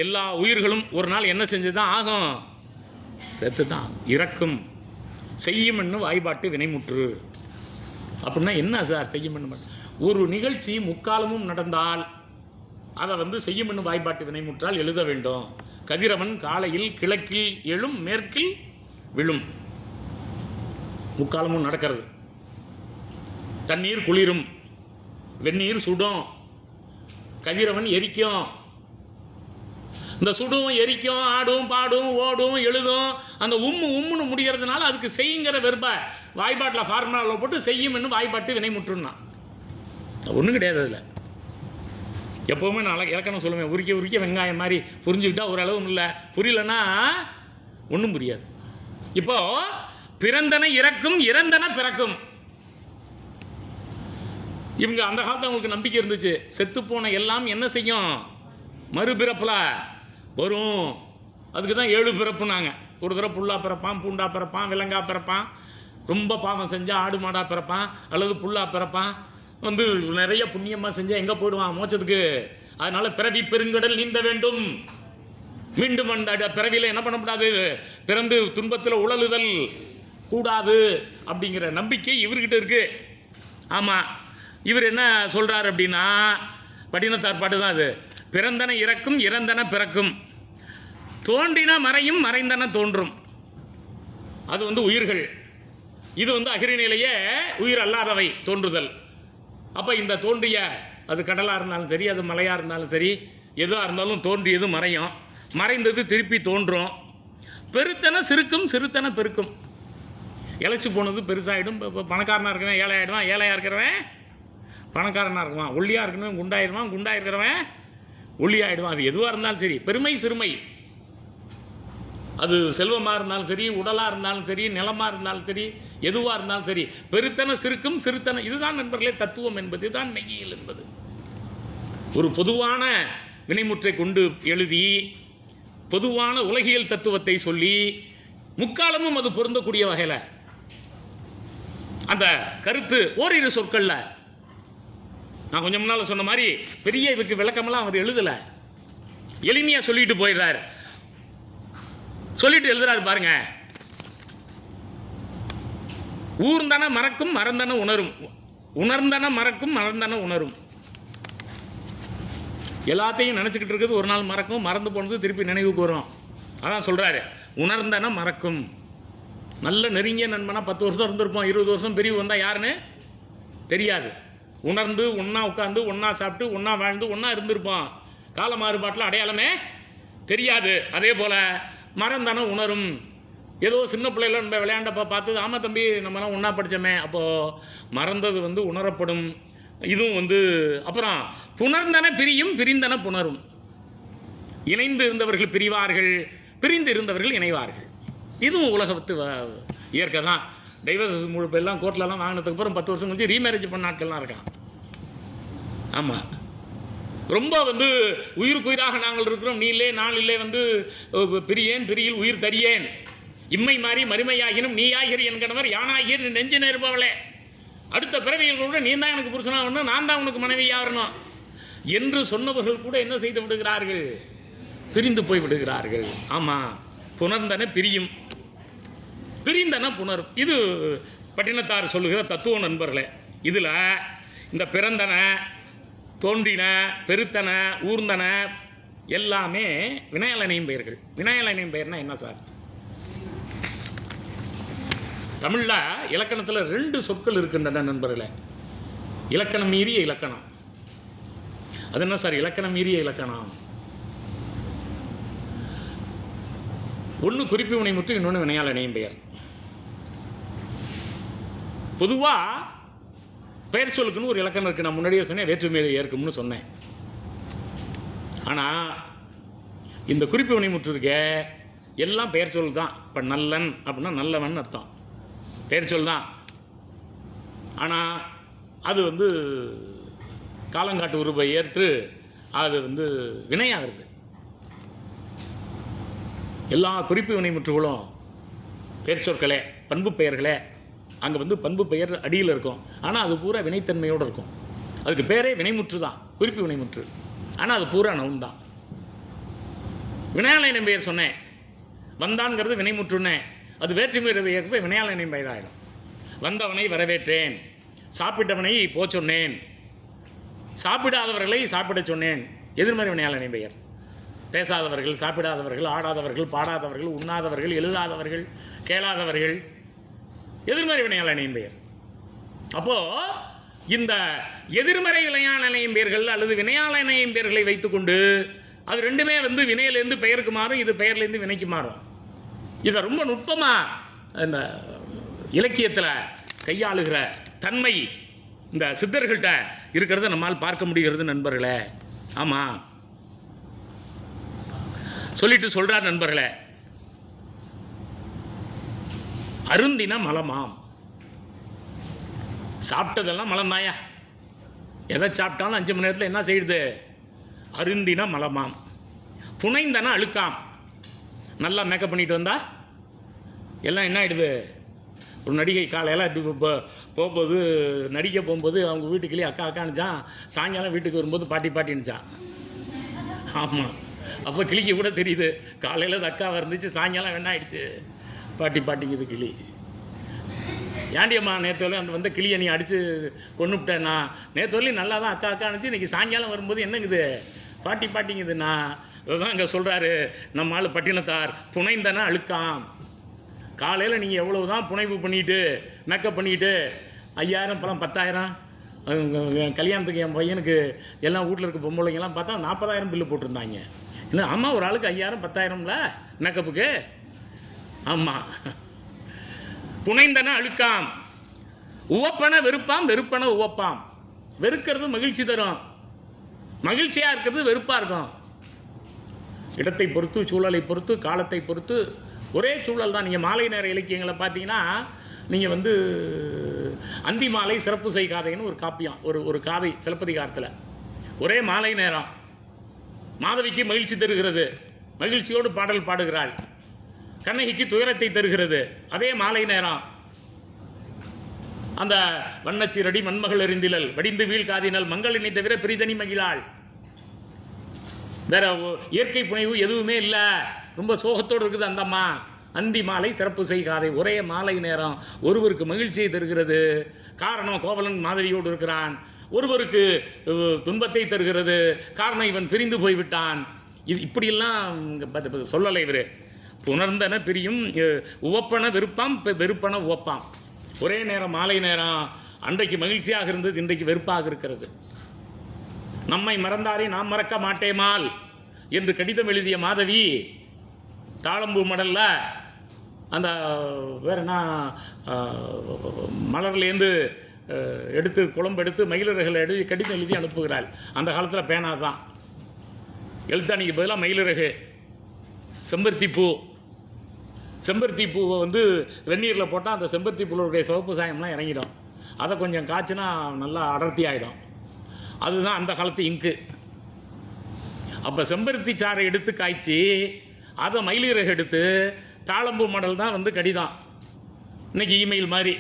எல்லா உயிர்களும் ஒரு நாள் என்ன செஞ்சு தான் ஆகும், செத்து தான் இறக்கும். செய்யும்னு வாய்பாட்டு வினைமுற்று அப்படின்னா என்ன சார் செய்யும்னு? ஒரு நிகழ்ச்சி முக்காலமும் நடந்தால் அதை செய்யும்னு வாய்ப்பாட்டு வினைமுற்றால் எழுத வேண்டும். கதிரவன் காலையில் கிழக்கில் எழும், மேற்கில் விழும். முக்காலமும் நடக்கிறது. தண்ணீர் குளிரும், வெந்நீர் சுடும், கதிரவன் எரிக்கும். இந்த சுடும், எரிக்கும், ஆடும், பாடும், ஓடும், எழுதும். அந்த உம்முன்னு முடிகிறதுனால அதுக்கு செய்யுங்கிற வெறுப்பை வாய்ப்பாட்டில் ஃபார்முலாவில் போட்டு செய்யும்னு வாய்ப்பாட்டு வினைமுற்றுன்னா ஒன்றும் கிடையாது. அதில் எப்போவுமே நான் இலக்கணம் சொல்லுவேன், உரிக்க வெங்காயம் மாதிரி புரிஞ்சுக்கிட்டா ஓரளவும் இல்லை, புரியலன்னா ஒன்றும் புரியாது. இப்போது பிறந்தன இறக்கும், இறந்தன பிறக்கும். இவங்க அந்த காலத்தில் அவங்களுக்கு நம்பிக்கை இருந்துச்சு, செத்துப்போன எல்லாம் என்ன செய்யும், மறுபிறப்பில் வரும். அதுக்கு தான் 7 பிறப்புனாங்க. ஒரு தடவை புல்லா பிறப்பான், பூண்டா பிறப்பான், விலங்கா பிறப்பான், ரொம்ப பாவம் செஞ்சால் ஆடு மாடாக பிறப்பான், அல்லது புல்லா பிறப்பான், நிறைய புண்ணியமாக செஞ்சால் எங்கே போயிடுவான், மோட்சத்துக்கு. அதனால் பிறவி பெருங்கடல் நீந்த வேண்டும். மீண்டும் அந்த பிறவியில் என்ன பண்ணக்கூடாது, பிறந்து துன்பத்தில் உழலுதல் கூடாது அப்படிங்கிற நம்பிக்கை இவர்கிட்ட இருக்கு. ஆமாம், இவர் என்ன சொல்கிறார் அப்படின்னா, பட்டினத்தார் பாட்டு தான் அது. பிறந்தன இறக்கும், இறந்தன பிறக்கும், தோன்றின மறையும், மறைந்தன தோன்றும். அது வந்து உயிர்கள், இது வந்து அகிரிநிலையே உயிர் அல்லாதவை தோன்றுதல். அப்போ இந்த தோன்றிய, அது கடலாக இருந்தாலும் சரி, அது மலையாக இருந்தாலும் சரி, எதுவாக இருந்தாலும் தோன்றியது மறையும், மறைந்தது திருப்பி தோன்றும். பெருத்தன சிறுக்கும், சிறுத்தன பெருக்கும். இழைச்சி போனது பெருசாகிடும். இப்போ பணக்காரனாக இருக்கிறவன் ஏழை ஆகிடுவான், ஏழையாக இருக்கிறவன் பணக்காரனாக இருக்குவான். ஒல்லியாக இருக்கிறவன் குண்டாயிடுவான், குண்டாக இருக்கிறவன் ஒல்லியாகிடுவான். அது எதுவாக இருந்தாலும் சரி, பெருமை சிறுமை, அது செல்வமாக இருந்தாலும் சரி, உடலாக இருந்தாலும் சரி, நிலமாக இருந்தாலும் சரி, எதுவாக இருந்தாலும் சரி, பெருத்தன சிறுக்கும், சிறுத்தன. இதுதான் நண்பர்களே தத்துவம் என்பது, இதுதான் மெய்யியல் என்பது. ஒரு பொதுவான வினைமுற்றை கொண்டு எழுதி பொதுவான உலகியல் தத்துவத்தை சொல்லி முக்காலமும் அது பொருந்தக்கூடிய வகையில் அந்த கருத்து ஓரிரு சொற்கள்ல, நான் கொஞ்சம் முன்னால் சொன்ன மாதிரி பெரிய இதுக்கு விளக்கமெல்லாம் அவர் எழுதலை, எளிமையாக சொல்லிட்டு போயிடுறார். சொல்லிட்டு எழுதுறாரு பாருங்க. ஊர்ந்தன மறக்கும், மறந்தன உணரும், உணர்ந்தன மறக்கும், மறந்தன உணரும். எல்லாத்தையும் நினச்சிக்கிட்டு இருக்கிறது ஒரு நாள் மறக்கும், மறந்து போனது திருப்பி நினைவுக்கு வரும். அதான் சொல்கிறாரு, உணர்ந்தன மறக்கும். நல்ல நெருங்கிய நண்பனா 10 வருஷம் இருந்திருப்போம், 20 வருஷம் பிரிவு வந்தால் யாருன்னு தெரியாது. உணர்ந்து ஒன்றா உட்காந்து ஒன்றா சாப்பிட்டு ஒன்றா வாழ்ந்து ஒன்றா இருந்திருப்போம். கால மாறுபாட்டில் அடையாளமே தெரியாது. அதே போல் மறந்தன உணரும். ஏதோ சின்ன பிள்ளைல நம்ம விளையாண்டப்போ பார்த்து, ஆமாம் தம்பி நம்மலாம் ஒன்றா படித்தோமே, அப்போது மறந்தது வந்து உணரப்படும். இதுவும் வந்து அப்புறம் புணர்ந்தன பிரியும், பிரிந்தன புணரும். இணைந்து இருந்தவர்கள் பிரிவார்கள், பிரிந்து இருந்தவர்கள் இணைவார்கள். இதுவும் உலகத்து இயற்கை தான். டைவர்ஸ் முழுப்பெல்லாம் கோர்ட்லலாம் வாங்கினதுக்கு அப்புறம் 10 வருஷம் கழிச்சு ரீமேரேஜ் பண்ண நாட்கள்லாம் இருக்கான். ஆமாம், ரொம்ப வந்து உயிருக்குயிராக நாங்கள் இருக்கிறோம், நீ இல்லை நான் இல்லை, வந்து பிரியேன் பிரியில் உயிர் தரியேன், இம்மை மாறி மறுமையாகினும் நீ ஆகிற என் கணவர் யானாகிற நெஞ்சு நேர்பவளே, அடுத்த பிறவிகள் கூட நீ தான் எனக்கு புருஷனாக வரணும், நான் தான் உனக்கு மனைவியாக வரணும் என்று சொன்னவர்கள் கூட என்ன செய்து விடுகிறார்கள், பிரிந்து போய் விடுகிறார்கள். ஆமாம், புணர்ந்தன பிரியும், பிரிந்தன புணரும். இது பட்டினத்தார் சொல்லுகிற தத்துவ நண்பர்களே. இதில் இந்த பிறந்தன, தோன்றின, பெருத்தன, ஊர்ந்தன எல்லாமே வினையாளனையும் பெயர்கள். வினையாளனையும் பெயர்னா என்ன சார்? தமிழில் இலக்கணத்தில் 2 சொற்கள் இருக்கின்றன நண்பர்களே. இலக்கணம் மீறிய இலக்கணம். அது என்ன சார் இலக்கணம் மீறிய இலக்கணம்? ஒன்று குறிப்பு வினைமுற்று, இன்னொன்று வினையாளனையும் பெயர். பொதுவாக பெயர் சொல்லுக்குன்னு ஒரு இலக்கணம் இருக்குது. நான் முன்னாடியே சொன்னேன், வேற்றுமையை ஏற்கும்னு சொன்னேன். ஆனால் இந்த குறிப்பு வினைமுற்று இருக்க எல்லாம் பெயர் சொல் தான். இப்போ நல்லன் அப்படின்னா நல்லவன் அர்த்தம், பெயர் சொல் தான். ஆனால் அது வந்து காலங்காட்டு உருவை ஏற்று அது வந்து வினையாகிறது. எல்லா குறிப்பு வினைமுற்றுகளும் பெயர் சொற்களே, பண்பு பெயர்களே. அங்கே வந்து பண்பு பெயர் அடியில் இருக்கும், ஆனால் அது பூரா வினைத்தன்மையோடு இருக்கும். அதுக்கு பேரே வினைமுற்று தான், குறிப்பு வினைமுற்று. ஆனால் அது பூரா நவுன் தான். வினையாளனை பெயர் சொன்னேன், வந்தான்ங்கிறது வினைமுற்றுன்னே, அது வேற்றுமை பெயருக்கு வினையாளனை பெயர் ஆகிடும். வந்தவனை வரவேற்றேன், சாப்பிட்டவனை போ சொன்னேன், சாப்பிடாதவர்களை சாப்பிட சொன்னேன், எதிர்மறை வினையாளனை பெயர். பேசாதவர்கள், சாப்பிடாதவர்கள், ஆடாதவர்கள், பாடாதவர்கள், உண்ணாதவர்கள், எழுதாதவர்கள், கேளாதவர்கள், எதிர்மறை வினையாளனையும் பெயர். அப்போது இந்த எதிர்மறை வினையாளனையும் பெயர்கள் அல்லது வினையாளனையும் பெயர்களை வைத்துக்கொண்டு அது ரெண்டுமே வந்து வினையிலேருந்து பெயருக்கு மாறும், இது பெயர்லேருந்து வினைக்கு மாறும். இதை ரொம்ப நுட்பமாக இந்த இலக்கியத்தில் கையாளுகிற தன்மை இந்த சித்தர்கள்ட்ட இருக்கிறத நம்மால் பார்க்க முடிகிறது நண்பர்களே. ஆமாம், சொல்லிட்டு சொல்கிறார் நண்பர்களே, அருந்தின மலமாம். சாப்பிட்டதெல்லாம் மலம்தாயா, எதை சாப்பிட்டாலும் 5 மணி நேரத்தில் என்ன செய்யுது? அருந்தின மலமாம். புனைந்தன அழுக்காம். நல்லா மேக்கப் பண்ணிட்டு வந்தா எல்லாம் என்ன ஆகிடுது? ஒரு நடிகை காலையில் போகும்போது நடிக்க போகும்போது அவங்க வீட்டுக்குள்ளேயே அக்கா அக்கானுச்சான், சாயங்காலம் வீட்டுக்கு வரும்போது பாட்டி பாட்டின்னுச்சான். ஆமாம், அப்போ கிளிக்கு கூட தெரியுது, காலையில் அது அக்காவாக இருந்துச்சு, சாயங்காலம் வேணா ஆயிடுச்சு, பாட்டிங்குது கிளி. ஏண்டியம்மா நேற்று அந்த வந்த கிளியை நீ அடித்து கொண்டுவிட்டேன்னா, நேற்று நல்லா தான் அக்கா இருந்துச்சு, இன்றைக்கி சாயங்காலம் வரும்போது என்னங்குது பாட்டிங்குதுண்ணா. அதுதான் இங்கே சொல்கிறாரு நம்ம ஆள் பட்டினத்தார், புனைந்தன அழுக்காம். காலையில் நீங்கள் எவ்வளவு தான் புனைவு பண்ணிட்டு மேக்கப் பண்ணிக்கிட்டு 5000 இப்போலாம் 10,000, கல்யாணத்துக்கு என் பையனுக்கு எல்லாம் வீட்டில் இருக்க பொம்பளைங்கெல்லாம் பார்த்தா 40,000 பில்லு போட்டிருந்தாங்க. இல்லை ஆமாம், ஒரு ஆளுக்கு 5000 10,000ல மேக்கப்புக்கு. ஆமாம், புனைந்தன அழுக்காம். உவப்பன வெறுப்பாம், வெறுப்பன உவப்பாம். வெறுக்கிறது மகிழ்ச்சி தரும், மகிழ்ச்சியாக இருக்கிறது வெறுப்பாக இருக்கும். இடத்தை பொறுத்து, சூழலை பொறுத்து, காலத்தை பொறுத்து ஒரே சூழல் தான். நீங்கள் மாலை நேர இலக்கியங்களை பார்த்தீங்கன்னா, நீங்கள் வந்து அந்தி மாலை சிறப்பு செய்காதைன்னு ஒரு காப்பியம், ஒரு காதை சிலப்பதிகாரத்தில். ஒரே மாலை நேரம், மாதவிக்கு மகிழ்ச்சி தருகிறது, மகிழ்ச்சியோடு பாடல் பாடுகிறாள். கண்ணகிக்கு துயரத்தை தருகிறது, அதே மாலை நேரம். அந்த வண்ணச்சீரடி மண்மகள் எறிந்திலல் வடிந்து வீழ் காதினல் மங்களினை தவிர பிரிதனி மகிழாள். வேற இயற்கை புனைவு எதுவுமே இல்லை, ரொம்ப சோகத்தோடு இருக்குது அந்த அம்மா. அந்தி மாலை சிறப்பு செய்காதை, ஒரே மாலை நேரம் ஒருவருக்கு மகிழ்ச்சியை தருகிறது. காரணம், கோவலன் மாதவியோடு இருக்கிறான். ஒருவருக்கு துன்பத்தை தருகிறது, காரணம் இவன் பிரிந்து போய்விட்டான். இது இப்படியெல்லாம் சொல்லலை இவர். புணர்ந்தன பிரியும், உவப்பன வெறுப்பாம், வெறுப்பன உவப்பாம். ஒரே நேரம் மாலை நேரம். அன்றைக்கு மகிழ்ச்சியாக இருந்தது, இன்றைக்கு வெறுப்பாக இருக்கிறது. நம்மை மறந்தாரே நாம் மறக்க மாட்டேமால் என்று கடிதம் எழுதிய மாதவி தாளம்பூ மடல்ல அந்த வேற என்ன மலர்லேருந்து எடுத்து குழம்பு எடுத்து மயிலிறகுகளை எழுதி கடிதம் எழுதி அனுப்புகிறாள். அந்த காலத்தில் பேனா தான் எழுத்தாணிக்கு பதிலாக மயிலிறகு. செம்பருத்தி பூவை வந்து வெந்நீரில் போட்டால் அந்த செம்பருத்தி பூவுடைய சிவப்பு சாயம்லாம் இறங்கிடும். அதை கொஞ்சம் காய்ச்சினா நல்லா அடர்த்தி ஆகிடும். அதுதான் அந்த காலத்து இங்கு. அப்போ செம்பருத்தி சாறை எடுத்து காய்ச்சி அதை மயிலிறகு எடுத்து தாளம்பூ மாடல் தான் வந்து கடிதம். இன்றைக்கி இமெயில் மாதிரி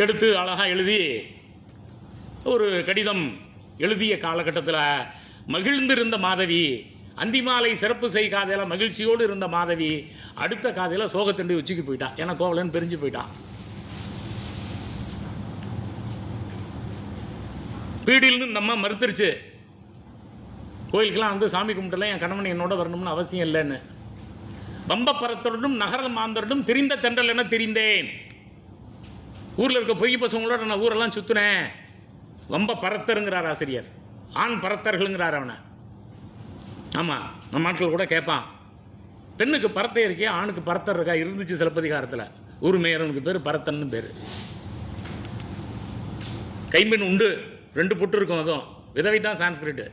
எடுத்து அழகாக எழுதி ஒரு கடிதம் எழுதிய காலகட்டத்தில் மகிழ்ந்திருந்த மாதவி, அந்திமாலை சிறப்பு செய் காதையில் மகிழ்ச்சியோடு இருந்த மாதவி அடுத்த காதையில் சோகத்தண்டி உச்சிக்கு போயிட்டான். ஏன்னா கோவலன் பிரிஞ்சு போயிட்டான். பீடியிலிருந்து இந்த அம்மா மறுத்துருச்சு. கோயிலுக்கெல்லாம் வந்து சாமி கும்பிட்டுலாம் என் கணவன் என்னோட வரணும்னு அவசியம் இல்லைன்னு. வம்பப்பரத்தோடும் நகர மாந்தரோடும் திரிந்த தென்றல் என தெரிந்தேன். ஊரில் இருக்க பொய் பசங்களோட நான் ஊரெல்லாம் சுற்றுனேன். வம்ப பரத்தருங்கிறார் ஆசிரியர், ஆண் பரத்தர்களுங்கிறார் அவனை. ஆமாம், நம்ம நாட்டில் கூட கேட்பான், பெண்ணுக்கு பரத்தை இருக்கே ஆணுக்கு பரத்தர் இருக்கா? இருந்துச்சு சிலப்பதிகாரத்தில். ஊர் மேயரனுக்கு பேர் பரத்தன்னு பேர். கைம்பெண் உண்டு, 2 புட்டு இருக்கும். அதுவும் விதவை தான் சான்ஸ்கிரிட்டு.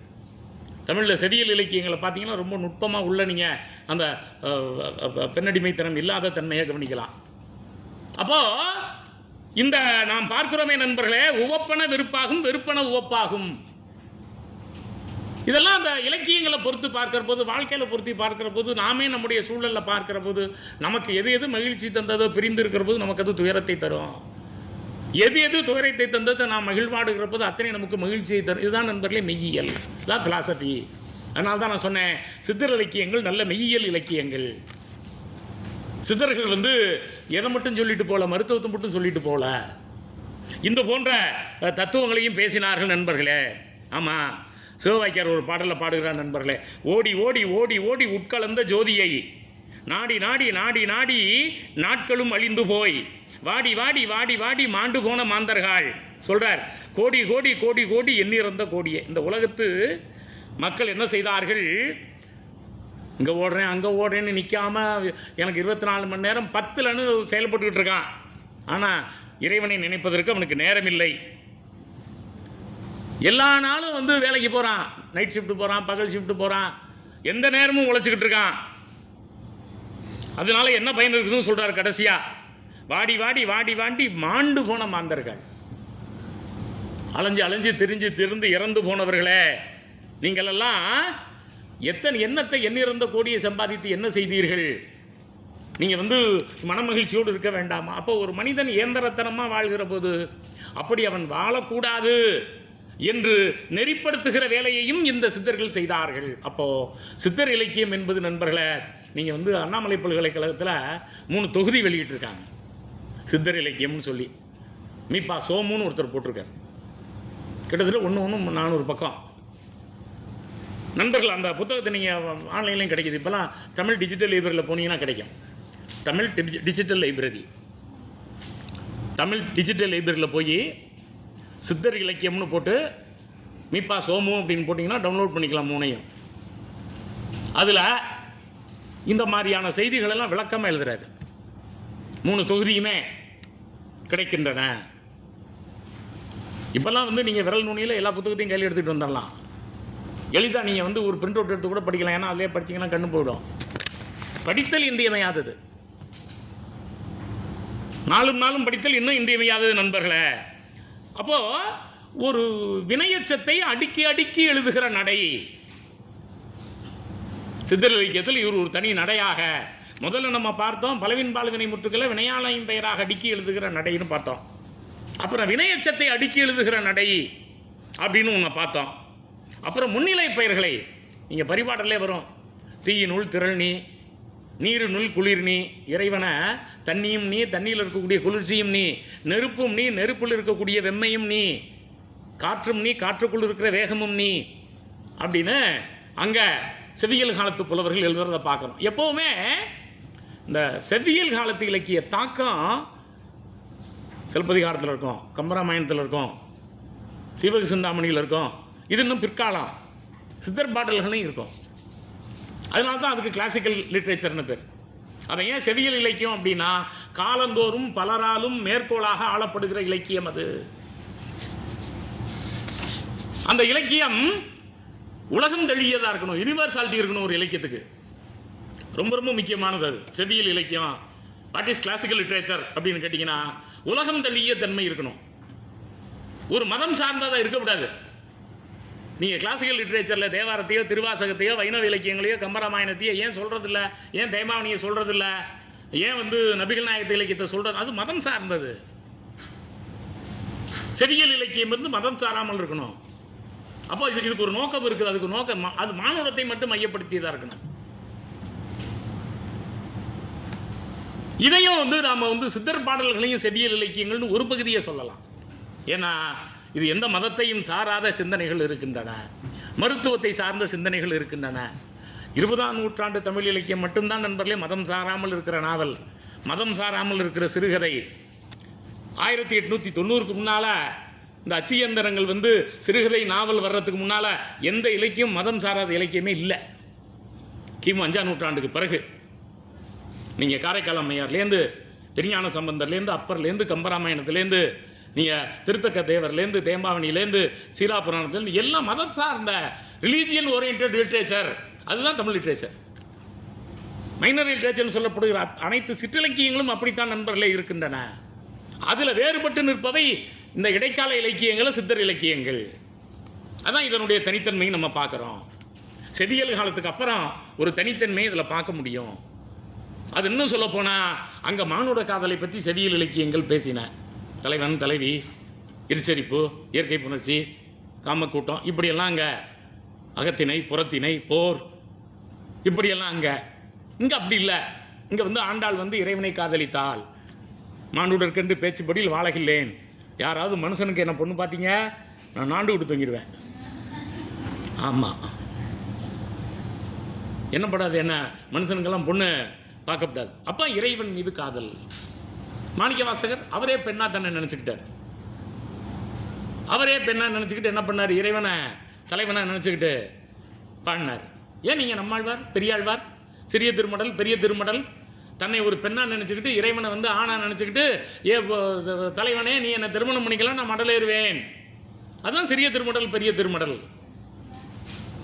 தமிழில் செவியல் இலக்கியங்களை பார்த்தீங்கன்னா ரொம்ப நுட்பமாக உள்ள நீங்கள் அந்த பெண்ணடிமைத்தனம் இல்லாத தன்மையை கவனிக்கலாம். அப்போது இந்த நாம் பார்க்கிறோமே நண்பர்களே, உவப்பன வெறுப்பாகும், வெறுப்பன உவப்பாகும். இதெல்லாம் அந்த இலக்கியங்களை பொறுத்து பார்க்கிற போது, வாழ்க்கையில் பொறுத்து பார்க்கிற போது, நாமே நம்முடைய சூழலில் பார்க்கிற போது நமக்கு எது எது மகிழ்ச்சி தந்ததோ பிரிந்து இருக்கிற போது நமக்கு அது துயரத்தை தரும். எது எது துயரத்தை தந்ததை நாம் மகிழ்வாடுகிற போது அத்தனை நமக்கு மகிழ்ச்சியை தரும். இதுதான் நண்பர்களே மெய்யியல், இதுதான் ஃபிலாசபி. அதனால தான் நான் சொன்னேன், சித்தர் இலக்கியங்கள் நல்ல மெய்யியல் இலக்கியங்கள். சித்தர்கள் வந்து எதை மட்டும் சொல்லிட்டு போகல, மருத்துவத்தை மட்டும் சொல்லிட்டு போகல, இந்த போன்ற தத்துவங்களையும் பேசினார்கள் நண்பர்களே. ஆமாம், சிவவாக்கியார் ஒரு பாடலில் பாடுகிறார் நண்பர்களே, ஓடி ஓடி ஓடி ஓடி உட்கலந்த ஜோதியை நாடி நாடி நாடி நாடி நாட்களும் அழிந்து போய் வாடி வாடி வாடி வாடி மாண்டு போன மாந்தர்கள் சொல்கிறார். கோடி கோடி கோடி கோடி எண்ணிறந்த கோடியே. இந்த உலகத்து மக்கள் என்ன செய்தார்கள்? இங்கே ஓடுறேன் அங்கே ஓடுறேன்னு நிற்காம எனக்கு 24 மணி நேரம் 10லன்னு செயல்பட்டுக்கிட்டு இருக்கான். ஆனால் இறைவனை நினைப்பதற்கு அவனுக்கு நேரம் இல்லை. எல்லா நாளும் வந்து வேலைக்கு போகிறான், நைட் ஷிஃப்ட்டு போகிறான், பகல் ஷிஃப்ட்டு போகிறான், எந்த நேரமும் உழைச்சிக்கிட்டு இருக்கான். அதனால என்ன பயன் இருக்குதுன்னு சொல்கிறார் கடைசியாக, வாடி வாடி வாடி வாடி மாண்டு போன மாந்தர்கள், அலைஞ்சு அலைஞ்சு திரிஞ்சு திருந்து இறந்து போனவர்களே, நீங்களெல்லாம் எண்ணத்தை எண்ணிறந்த கோடியை சம்பாதித்து என்ன செய்தீர்கள்? நீங்கள் வந்து மனமகிழ்ச்சியோடு இருக்க வேண்டாமா? அப்போ ஒரு மனிதன் இயந்திரத்தனமாக வாழ்கிற போது அப்படி அவன் வாழக்கூடாது என்று நெறிப்படுத்துகிற வேலையையும் இந்த சித்தர்கள் செய்தார்கள். அப்போ சித்தர் இலக்கியம் என்பது நண்பர்களே, நீங்கள் வந்து அண்ணாமலை பல்கலைக்கழகத்தில் 3 தொகுதி வெளியிட்டிருக்காங்க சித்தர் இலக்கியம்னு சொல்லி. மீப்பா சோமுன்னு ஒருத்தர் போட்டிருக்கார். கிட்டத்தட்ட 1 400 பக்கம். நண்பர்கள் அந்த புத்தகத்தை நீங்கள் ஆன்லைன்லையும் கிடைக்கிது. இப்போலாம் தமிழ் டிஜிட்டல் லைப்ரரியில் போனீங்கன்னா கிடைக்கும். Tamil digital library, Tamil digital லைப்ரரியில் போய் சித்தர் இலக்கியம்னு போட்டு மீப்பா சோமு அப்படின்னு போட்டிங்கன்னா டவுன்லோட் பண்ணிக்கலாம் 3ஐயும். அதில் இந்த மாதிரியான செய்திகளெல்லாம் விளக்கமாக எழுதுறாரு. 3 தொகுதியுமே கிடைக்கின்றன. இப்போல்லாம் வந்து நீங்கள் விரல் நுனியில் எல்லா புத்தகத்தையும் கையில் எடுத்துகிட்டு வந்துடலாம். எளிதாக நீங்கள் வந்து ஒரு பிரிண்ட் அவுட் எடுத்து கூட படிக்கலாம். ஏன்னா அதிலே படிச்சிங்கன்னா கண்ணு போயிடும். படித்தல் இன்றியமையாதது. நாளும் படித்தல் இன்னும் இன்றியமையாதது நண்பர்களே. அப்போது ஒரு வினையச்சத்தை அடுக்கி எழுதுகிற நடை சித்தர் இலக்கியத்தில் இவர் ஒரு தனி நடையாக முதல்ல நம்ம பார்த்தோம். பலவின்பால் வினை முற்றுக்களை வினையாளையும் பெயராக அடுக்கி எழுதுகிற நடைன்னு பார்த்தோம். அப்புறம் வினையச்சத்தை அடுக்கி எழுதுகிற நடை அப்படின்னு ஒன்று பார்த்தோம். அப்புறம் முன்னிலை பெயர்களை நீங்கள் பரிபாடலே வரும். தீயினுள் திரள் நீ, நீரினுள் குளிர் நீ, இறைவனை தண்ணியும் நீ, தண்ணியில் இருக்கக்கூடிய குளிர்ச்சியும் நீ, நெருப்பும் நீ, நெருப்பில் இருக்கக்கூடிய வெம்மையும் நீ, காற்றும் நீ, காற்றுக்குள் இருக்கிற வேகமும் நீ அப்படின்னு அங்கே செவ்வியல் காலத்து புலவர்கள் எழுதுறதை பார்க்குறோம். எப்போவுமே இந்த செவ்வியல் காலத்து இலக்கிய தாக்கம் சிலப்பதிகாரத்தில் இருக்கும், கம்பராமாயணத்தில் இருக்கும், சிவக சிந்தாமணியில் இருக்கும். இது இன்னும் பிற்காலம் சித்தர் பாடல்களையும் இருக்கும். அதனால தான் அதுக்கு கிளாசிக்கல் லிட்ரேச்சர்னு பேர். அதை ஏன் செவியல் இலக்கியம் அப்படின்னா, காலந்தோறும் பலராலும் மேற்கோளாக ஆளப்படுகிற இலக்கியம் அது. அந்த இலக்கியம் உலகம் தழியதாக இருக்கணும், யூனிவர்சாலிட்டி இருக்கணும் ஒரு இலக்கியத்துக்கு. ரொம்ப ரொம்ப முக்கியமானது அது. செவியல் இலக்கியம் வாட் இஸ் கிளாசிக்கல் லிட்ரேச்சர் அப்படின்னு கேட்டிங்கன்னா, உலகம் தழிய தன்மை இருக்கணும். ஒரு மதம் சார்ந்ததாக இருக்கக்கூடாது. நீங்கள் கிளாசிக்கல் லிட்ரேச்சரில் தேவாரத்தையோ திருவாசகத்தையோ வைணவ இலக்கியங்களையோ கம்பராமாயணத்தையோ ஏன் சொல்கிறதில்ல, ஏன் தேமாவணியை சொல்கிறதில்ல, ஏன் வந்து நபிகள் நாயகத்து இலக்கியத்தை சொல்கிறது? அது மதம் சார்ந்தது. செவியல் இலக்கியம் இருந்து மதம் சாராமல் இருக்கணும். அப்போ இதுக்கு ஒரு நோக்கம் இருக்குது. அதுக்கு நோக்கம் அது மானுடத்தை மட்டும் மையப்படுத்தியதாக இருக்கணும். இதையும் வந்து நாம் வந்து சித்தர் பாடல்களையும் செவியல் இலக்கியங்கள்னு ஒரு பகுதியை சொல்லலாம். ஏன்னா இது எந்த மதத்தையும் சாராத சிந்தனைகள் இருக்கின்றன, மருத்துவத்தை சார்ந்த சிந்தனைகள் இருக்கின்றன. 20ஆம் நூற்றாண்டு தமிழ் இலக்கியம் மட்டும்தான் நண்பர்களே மதம் சாராமல் இருக்கிற நாவல், மதம் சாராமல் இருக்கிற சிறுகதை. 1890க்கு முன்னால் இந்த அச்சு இயந்திரங்கள் வந்து சிறுகதை நாவல் வர்றதுக்கு முன்னால் எந்த இலக்கியம் மதம் சாராத இலக்கியமே இல்லை. கிமு 5ஆம் நூற்றாண்டுக்கு பிறகு நீங்கள் காரைக்கால் அம்மையார்லேருந்து, திருஞான சம்பந்தர்லேருந்து, அப்பர்லேருந்து, கம்பராமாயணத்துலேருந்து, நீங்கள் திருத்தக்க தேவர்லேருந்து, தேம்பாவணியிலேருந்து, சீரா புராணத்துலேருந்து எல்லாம் மதம் சார்ந்த ரிலீஜியன் ஓரியன்ட் லிட்ரேச்சர். அதுதான் தமிழ் லிட்ரேச்சர். மைனர் லிட்ரேச்சர்னு சொல்லப்படுகிற அனைத்து சிற்றிலக்கியங்களும் அப்படித்தான் நண்பர்களே இருக்கின்றன. அதில் வேறுபட்டு நிற்பவை இந்த இடைக்கால இலக்கியங்கள், சித்தர் இலக்கியங்கள். அதான் இதனுடைய தனித்தன்மையை நம்ம பார்க்குறோம். செவியல் காலத்துக்கு அப்புறம் ஒரு தனித்தன்மையை இதில் பார்க்க முடியும். அது இன்னும் சொல்லப்போனால் அங்கே மானுட காதலை பற்றி செவியல் இலக்கியங்கள் பேசின. தலைவன், தலைவி, இருசரிப்பு, இயற்கை புணர்ச்சி, காமக்கூட்டம், இப்படியெல்லாம் அங்கே அகத்திணை, புறத்திணை, போர், இப்படியெல்லாம் இங்கே அப்படி இல்லை. இங்கே வந்து ஆண்டாள் வந்து இறைவனை காதலித்தாள், மானுடற்கென்று பேச்சுப்படியில் வாழகில்லேன். யாராவது மனுஷனுக்கு என்ன பொண்ணு பார்த்தீங்க, நான் நாண்டு விட்டு தூங்கிடுவேன். ஆமாம், என்ன படாது, என்ன மனுஷனுக்கெல்லாம் பொண்ணு பார்க்கப்படாது. அப்போ இறைவன் மீது காதல். மாணிக்க வாசகர் அவரே பெண்ணா தன்னை நினச்சிக்கிட்டார். அவரே பெண்ணா நினச்சிக்கிட்டு என்ன பண்ணார், இறைவனை தலைவனாக நினச்சிக்கிட்டு பாடினார். ஏன் நீங்கள் நம்மாழ்வார், பெரியாழ்வார், சிறிய திருமடல், பெரிய திருமடல் தன்னை ஒரு பெண்ணாக நினச்சிக்கிட்டு இறைவனை வந்து ஆணாக நினச்சிக்கிட்டு, தலைவனே நீ என்னை திருமணம் பண்ணிக்கலாம், நான் மடலேறுவேன். அதுதான் சிறிய திருமடல், பெரிய திருமடல்.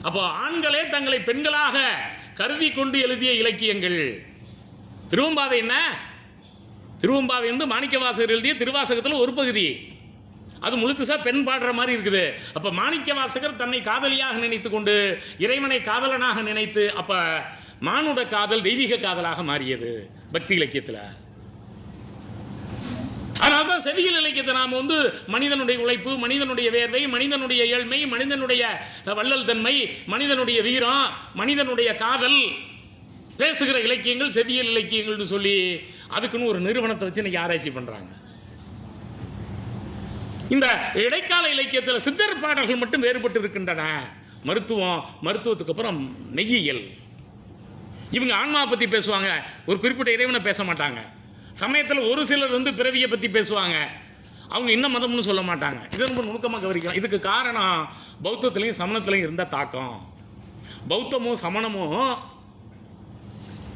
அப்போ ஆண்களே தங்களை பெண்களாக கருதி கொண்டு எழுதிய இலக்கியங்கள். திருவம்பாவை என்ன? திருவம்பாவை வந்து மாணிக்கவாசகர் எழுதிய திருவாசகத்தில் ஒரு பகுதி. அது முழுசா பெண் பாடுற மாதிரி இருக்குது. அப்போ மாணிக்கவாசகர் தன்னை காதலியாக நினைத்து கொண்டு இறைவனை காதலனாக நினைத்து, அப்போ மானுட காதல் தெய்வீக காதலாக மாறியது பக்தி இலக்கியத்தில். அதனால தான் செவியல் இலக்கியத்தை நாம் வந்து மனிதனுடைய உழைப்பு, மனிதனுடைய வேர்வை, மனிதனுடைய ஏழ்மை, மனிதனுடைய வள்ளல் தன்மை, மனிதனுடைய வீரம், மனிதனுடைய காதல் பேசுகிற இலக்கியங்கள் செவியல் இலக்கியங்கள்னு சொல்லி அதுக்குன்னு ஒரு நிறுவனத்தை வச்சு இன்னைக்கு ஆராய்ச்சி பண்ணுறாங்க. இந்த இடைக்கால இலக்கியத்தில் சித்தர் பாடல்கள் மட்டும் வேறுபட்டு இருக்கின்றன. மருத்துவத்துக்கு அப்புறம் மெய்யியல். இவங்க ஆன்மாவை பற்றி பேசுவாங்க, ஒரு குறிப்பிட்ட இறைவனை பேச மாட்டாங்க. சமயத்தில் ஒரு சிலர் வந்து பிறவியை பற்றி பேசுவாங்க, அவங்க இன்னும் மதம்னு சொல்ல மாட்டாங்க. இதை ரொம்ப நுணுக்கமாக கவனிக்கலாம். இதுக்கு காரணம் பௌத்தத்திலையும் சமணத்திலையும் இருந்த தாக்கம். பௌத்தமும் சமணமும்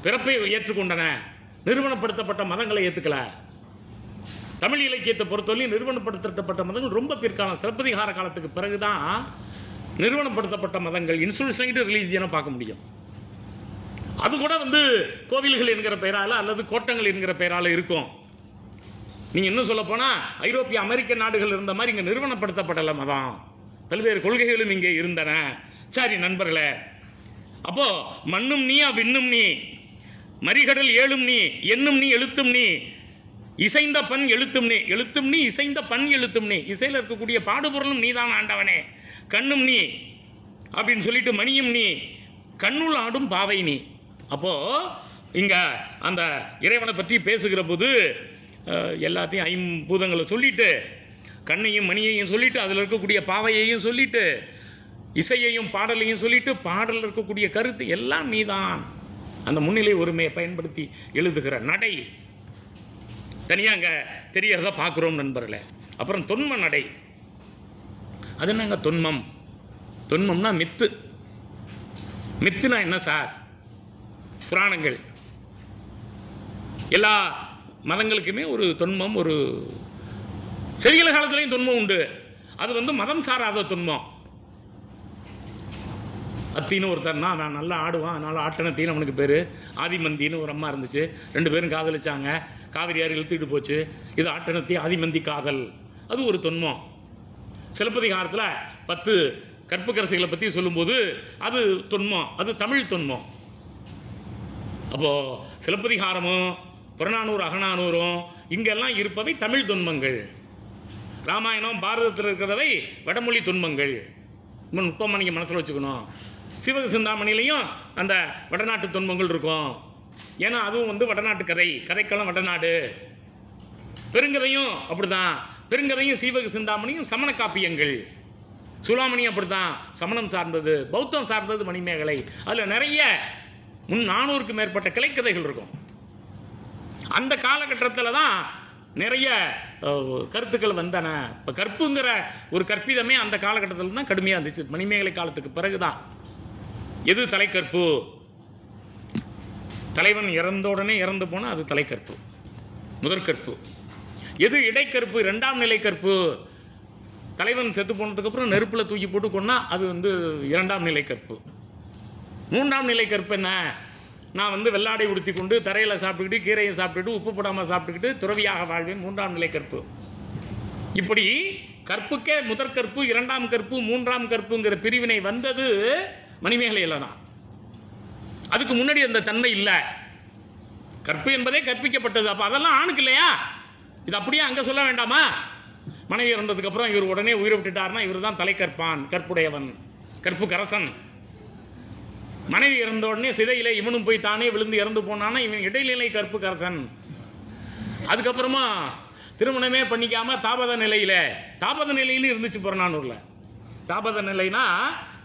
பிறப்பை ஏற்றுக்கொண்டன, நிறுவனப்படுத்தப்பட்ட மதங்களை ஏற்றுக்கல. தமிழ் இலக்கியத்தை பொறுத்தவரையும் நிறுவனப்படுத்தப்பட்ட மதங்கள் ரொம்ப பிற்காலம், சிலப்பதிகார காலத்துக்கு பிறகுதான் நிறுவனப்படுத்தப்பட்ட மதங்கள், இன்ஸ்டிடியூஷனைஸ்டு ரிலீஜியனை பார்க்க முடியும். அது கூட வந்து கோவில்கள் என்கிற பெயரால் அல்லது கோட்டங்கள் என்கிற பெயரால் இருக்கும். நீங்கள் இன்னும் சொல்ல போனால் ஐரோப்பிய அமெரிக்க நாடுகள் இருந்த மாதிரி இங்கே நிறுவனப்படுத்தப்படலை மதம். பல்வேறு கொள்கைகளும் இங்கே இருந்தன. சரி நண்பர்களே, அப்போ மண்ணும் நீ விண்ணும் நீ, மறிகடல் ஏழும் நீ, எண்ணும் நீ எழுத்தும் நீ, இசைந்த பண் எழுத்தும் நீ, எழுத்தும் நீ இசைந்த பண் எழுத்தும் நீ, இசையில் இருக்கக்கூடிய பாடுபொருளும் நீதான் ஆண்டவனே, கண்ணும் நீ அப்படின்னு சொல்லிட்டு மணியும் நீ, கண்ணுள் ஆடும் பாவை நீ. அப்போது இங்கே அந்த இறைவனை பற்றி பேசுகிற போது எல்லாத்தையும் ஐம்பூதங்களை சொல்லிட்டு, கண்ணையும் மணியையும் சொல்லிட்டு, அதில் இருக்கக்கூடிய பாவையையும் சொல்லிட்டு, இசையையும் பாடலையும் சொல்லிட்டு, பாடலில் இருக்கக்கூடிய கருத்து எல்லாம் நீதான். அந்த முன்னிலை ஒருமையை பயன்படுத்தி எழுதுகிற நடை தனியாக அங்கே தெரியறத பார்க்குறோம் நண்பர்களே. அப்புறம் தொன்ம நடை. அது என்னங்க தொன்மம்? தொன்மம்னா மித்து. மித்துனா என்ன சார்? புராணங்கள். எல்லா மதங்களுக்குமே ஒரு தொன்மம், ஒரு செவியல் காலத்துலேயும் தொன்மம் உண்டு. அது வந்து மதம் சாராத தொன்மம். அத்தின்னு ஒருத்தர்னா நான் நல்லா ஆடுவான், அதனால் ஆட்டன தீன் அவனுக்கு பேர். ஆதிமந்தின்னு ஒரு அம்மா இருந்துச்சு, 2 பேரும் காதலிச்சாங்க, காவிரி ஆறு இழுத்துக்கிட்டு போச்சு, இது ஆட்டனத்தி ஆதிமந்தி காதல். அது ஒரு தொன்மம். சிலப்பதிகாரத்தில் 10 கற்புக்கரசிகளை பற்றி சொல்லும்போது அது தொன்மம், அது தமிழ் தொன்மம். அப்போது சிலப்பதிகாரமும் புறநானூறு அகநானூறும் இங்கெல்லாம் இருப்பவை தமிழ் தொன்மங்கள். ராமாயணம் பாரதத்தில் இருக்கிறவை வடமொழி தொன்மங்கள். இன்னும் நுட்பமாக நீங்கள் மனசில் வச்சுக்கணும். சிவக சிந்தாமணிலையும் அந்த வடநாட்டு தொன்மங்கள் இருக்கும். ஏன்னா அதுவும் வந்து வடநாட்டு கதைக்களம் வடநாடு. பெருங்கதையும் அப்படிதான். பெருங்கதையும் சீவக சிந்தாமணியும் சமண காப்பியங்கள். சூளாமணி அப்படித்தான், சமணம் சார்ந்தது. பௌத்தம் சார்ந்தது மணிமேகலை. அதில் நிறைய 400க்கும் மேற்பட்ட கிளைக்கதைகள் இருக்கும். அந்த காலகட்டத்தில் தான் நிறைய கருத்துக்கள் வந்தன. இப்போ கற்புங்கிற ஒரு கற்பிதமே அந்த காலகட்டத்தில் தான் கடுமையாக இருந்துச்சு. மணிமேகலை காலத்துக்கு பிறகு தான் எது தலைக்கற்பு, தலைவன் இறந்த உடனே இறந்து போனால் அது தலைக்கற்பு, முதற்கற்பு. எது இடைக்கற்பு, 2ஆம் நிலை கற்பு, தலைவன் செத்து போனதுக்கப்புறம் நெருப்பில் தூக்கி போட்டு கொன்னா அது வந்து 2ஆம் நிலை கற்பு. 3ஆம் நிலை கற்பு என்ன? நான் வந்து வெள்ளாடை உடுத்தி கொண்டு தரையில் சாப்பிட்டுக்கிட்டு கீரையை சாப்பிட்டுக்கிட்டு உப்பு போடாமல் சாப்பிட்டுக்கிட்டு துறவியாக வாழ்வேன், 3ஆம் நிலை கற்பு. இப்படி கற்புக்கே முதற்கற்பு, 2ஆம் கற்பு, 3ஆம் கற்புங்கிற பிரிவினை வந்தது மணிமேகலையில் தான். அதுக்கு முன்னாடி அந்த தன்மை இல்லை. கற்பு என்பதே கற்பிக்கப்பட்டது. அப்போ அதெல்லாம் ஆணுக்கு இல்லையா? இது அப்படியே அங்கே சொல்ல வேண்டாமா? மனைவி இறந்ததுக்கப்புறம் இவர் உடனே உயிரை விட்டுட்டார்னா இவர் தான் தலைக்கற்பான், கற்புடையவன், கற்பு கரசன். மனைவி இறந்த உடனே சிதையிலே இவனும் போய் தானே விழுந்து இறந்து போனான்னா இவன் இடைநிலை கற்பு கரசன். அதுக்கப்புறமா திருமணமே பண்ணிக்காமல் தாபத நிலையில் இருந்துச்சு புறநானூரில். தாபத நிலைனா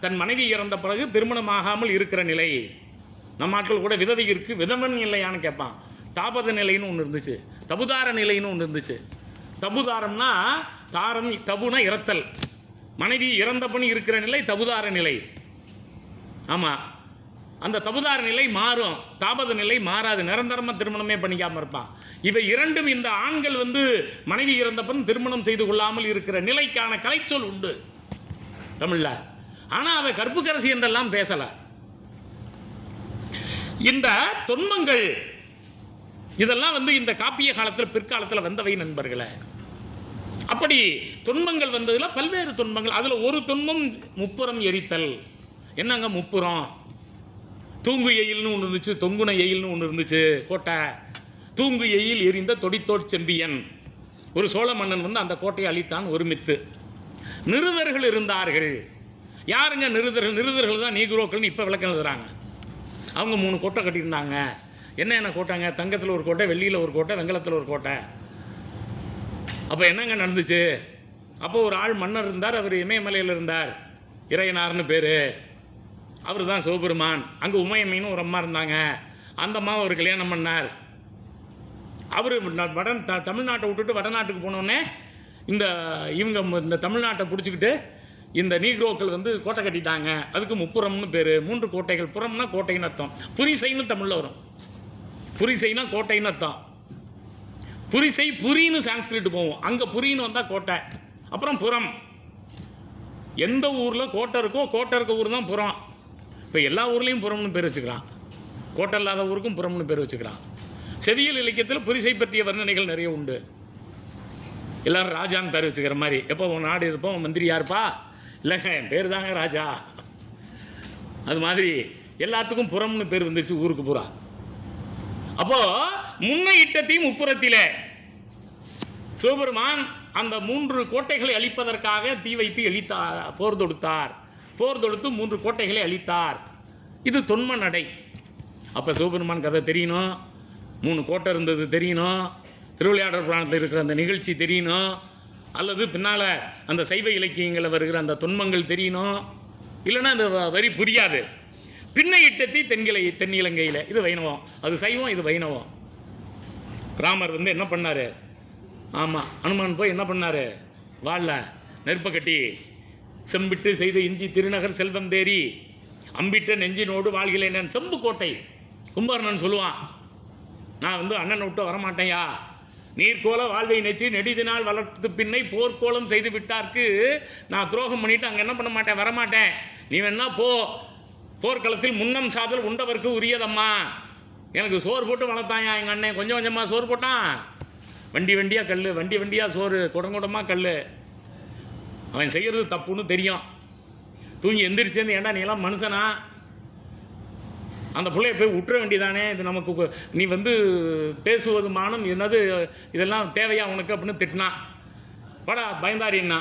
தன் மனைவி இறந்த பிறகு திருமணமாகாமல் இருக்கிற நிலை. நம்ம ஆட்கள் கூட விதவை இருக்கு, விதவன் இல்லையான்னு கேட்பான். தாபத நிலைன்னு ஒன்று இருந்துச்சு, தபுதார நிலைன்னு ஒன்று இருந்துச்சு. தபுதாரம்னா தாரம், தபுனா இறத்தல். மனைவி இறந்த பண்ணி இருக்கிற நிலை தபுதார நிலை. ஆமாம், அந்த தபுதார நிலை மாறும், தாபத நிலை மாறாது. நிரந்தரமாக திருமணமே பண்ணிக்காமல் இருப்பான். இவை இரண்டும் இந்த ஆண்கள் வந்து மனைவி இறந்தப்பன் திருமணம் செய்து கொள்ளாமல் இருக்கிற நிலைக்கான கலைச்சொல் உண்டு தமிழில். ஆனால் அதை கற்புக்கரசி என்றெல்லாம் பேசலை. இந்த தொன்மங்கள் இதெல்லாம் வந்து இந்த காப்பிய காலத்தில் பிற்காலத்தில் வந்தவை நண்பர்களே. அப்படி தொன்மங்கள் வந்ததில் பல்வேறு தொன்மங்கள். அதில் ஒரு தொன்மம் முப்புறம் எரித்தல். என்னங்க முப்புறம்? தூங்கு எயில்னு ஒன்று இருந்துச்சு, தொங்குன எயில்னு ஒன்று இருந்துச்சு. கோட்டை தூங்கு எயில் எரிந்த தொடித்தோட் செம்பியன். ஒரு சோழ மன்னன் வந்து அந்த கோட்டையை அழித்தான், ஒரு மித்து. நிருதர்கள் இருந்தார்கள். யாருங்க நிருதர்கள்? நிருதர்கள் தான் நீக்ரோக்கள்னு இப்போ விளக்கம் எழுதுறாங்க. அவங்க 3 கோட்டை கட்டியிருந்தாங்க. என்ன கோட்டைங்க? தங்கத்தில் ஒரு கோட்டை, வெள்ளியில் ஒரு கோட்டை, வெங்கலத்தில் ஒரு கோட்டை. அப்போ என்னங்க நடந்துச்சு? அப்போ ஒரு ஆள் மன்னர் இருந்தார், அவர் இமயமலையில் இருந்தார், இறையனார்னு பேர். அவர் தான் சிவபெருமான். அங்கே உமையம்மின்னு ஒரு அம்மா இருந்தாங்க. அந்த அம்மாவை அவர் கல்யாணம் பண்ணார். அவர் தமிழ்நாட்டை விட்டுட்டு வடநாட்டுக்கு போனோடனே இந்த தமிழ்நாட்டை பிடிச்சிக்கிட்டு இந்த நீக்ரோக்கள் வந்து கோட்டை கட்டிட்டாங்க. அதுக்கு முப்புறம்னு பேர். 3 கோட்டைகள். புறம்னா கோட்டைன்னு அர்த்தம். புரிசைன்னு தமிழில் வரும். புரிசைனா கோட்டைன்னு அர்த்தம். புரிசை புரின்னு சான்ஸ்கிரிட் போவோம். அங்கே புரின்னு வந்தால் கோட்டை. அப்புறம் புறம். எந்த ஊரில் கோட்டை இருக்கோ, கோட்டை இருக்க ஊர் தான் புறம். இப்போ எல்லா ஊர்லேயும் புறம்னு பேர் வச்சுக்கிறான். கோட்டை இல்லாத ஊருக்கும் புறம்னு பேர் வச்சுக்கிறான். செவியல் இலக்கியத்தில் புரிசை பற்றிய வர்ணனைகள் நிறைய உண்டு. எல்லோரும் ராஜான்னு பேர் வச்சுக்கிற மாதிரி. எப்போ உன் நாடு இருப்போம், மந்திரி யாருப்பா? இல்லைங்க, என் பேர் தாங்க ராஜா. அது மாதிரி எல்லாத்துக்கும் புறம்னு பேர் வந்துச்சு ஊருக்கு பூரா. அப்போது முன்ன இட்டத்தி முப்புறத்திலே சிவபெருமான் அந்த 3 கோட்டைகளை அழிப்பதற்காக தீ வைத்து போர் தொடுத்தார். போர் தொடுத்து 3 கோட்டைகளை அழித்தார். இது தொன்ம நடை. அப்போ சிவபெருமான் கதை தெரியணும், 3 கோட்டை இருந்தது தெரியணும், திருவிளையாடல் புராணத்தில் இருக்கிற அந்த நிகழ்ச்சி தெரியணும், அல்லது பின்னால் அந்த சைவ இலக்கியங்களில் வருகிற அந்த தொன்மங்கள் தெரியணும். இல்லைன்னா அந்த வரி புரியாது. பின்ன இட்டத்தி தென்னிலங்கையில். இது வைணவம், அது சைவம், இது வைணவம். ராமர் வந்து என்ன பண்ணார்? ஆமாம், அனுமான் போய் என்ன பண்ணார்? வாளில் நெருப்பை கட்டி செம்பிட்டு செய்த இஞ்சி திருநகர் செல்வம் தேரி அம்பிட்ட நெஞ்சினோடு வாழ்கிறேன். செம்பு கோட்டை. கும்பகர்ணன் சொல்லுவான், நான் வந்து அண்ணனை விட்டு வரமாட்டேயா, நீர்கோல வாழ்வை நெச்சு நெடிதினால் வளர்த்து பின்னை போர்க்கோலம் செய்து விட்டார்க்கு நான் துரோகம் பண்ணிவிட்டு அங்கே என்ன பண்ண மாட்டேன், வரமாட்டேன். நீ வேணா போ, போர்க்களத்தில் முன்னம் சாதல் உண்டவருக்கு உரியதம்மா. எனக்கு சோறு போட்டு வளர்த்தாயா எங்கள் அண்ணன். கொஞ்சம் கொஞ்சமாக சோறு போட்டான். வண்டி வண்டியாக கல், வண்டி வண்டியாக சோறு, குடங்குடமாக கல். அவன் செய்கிறது தப்புன்னு தெரியும். தூங்கி எந்திரிச்சேன்னு, ஏண்டா நீ எல்லாம் மனுஷனா? அந்த பிள்ளைய போய் விட்டுற வேண்டியதானே. இது நமக்கு நீ வந்து பேசுவது மானம் என்னது, இதெல்லாம் தேவையா உனக்கு அப்படின்னு திட்டினான். படா பயந்தாரின்னா.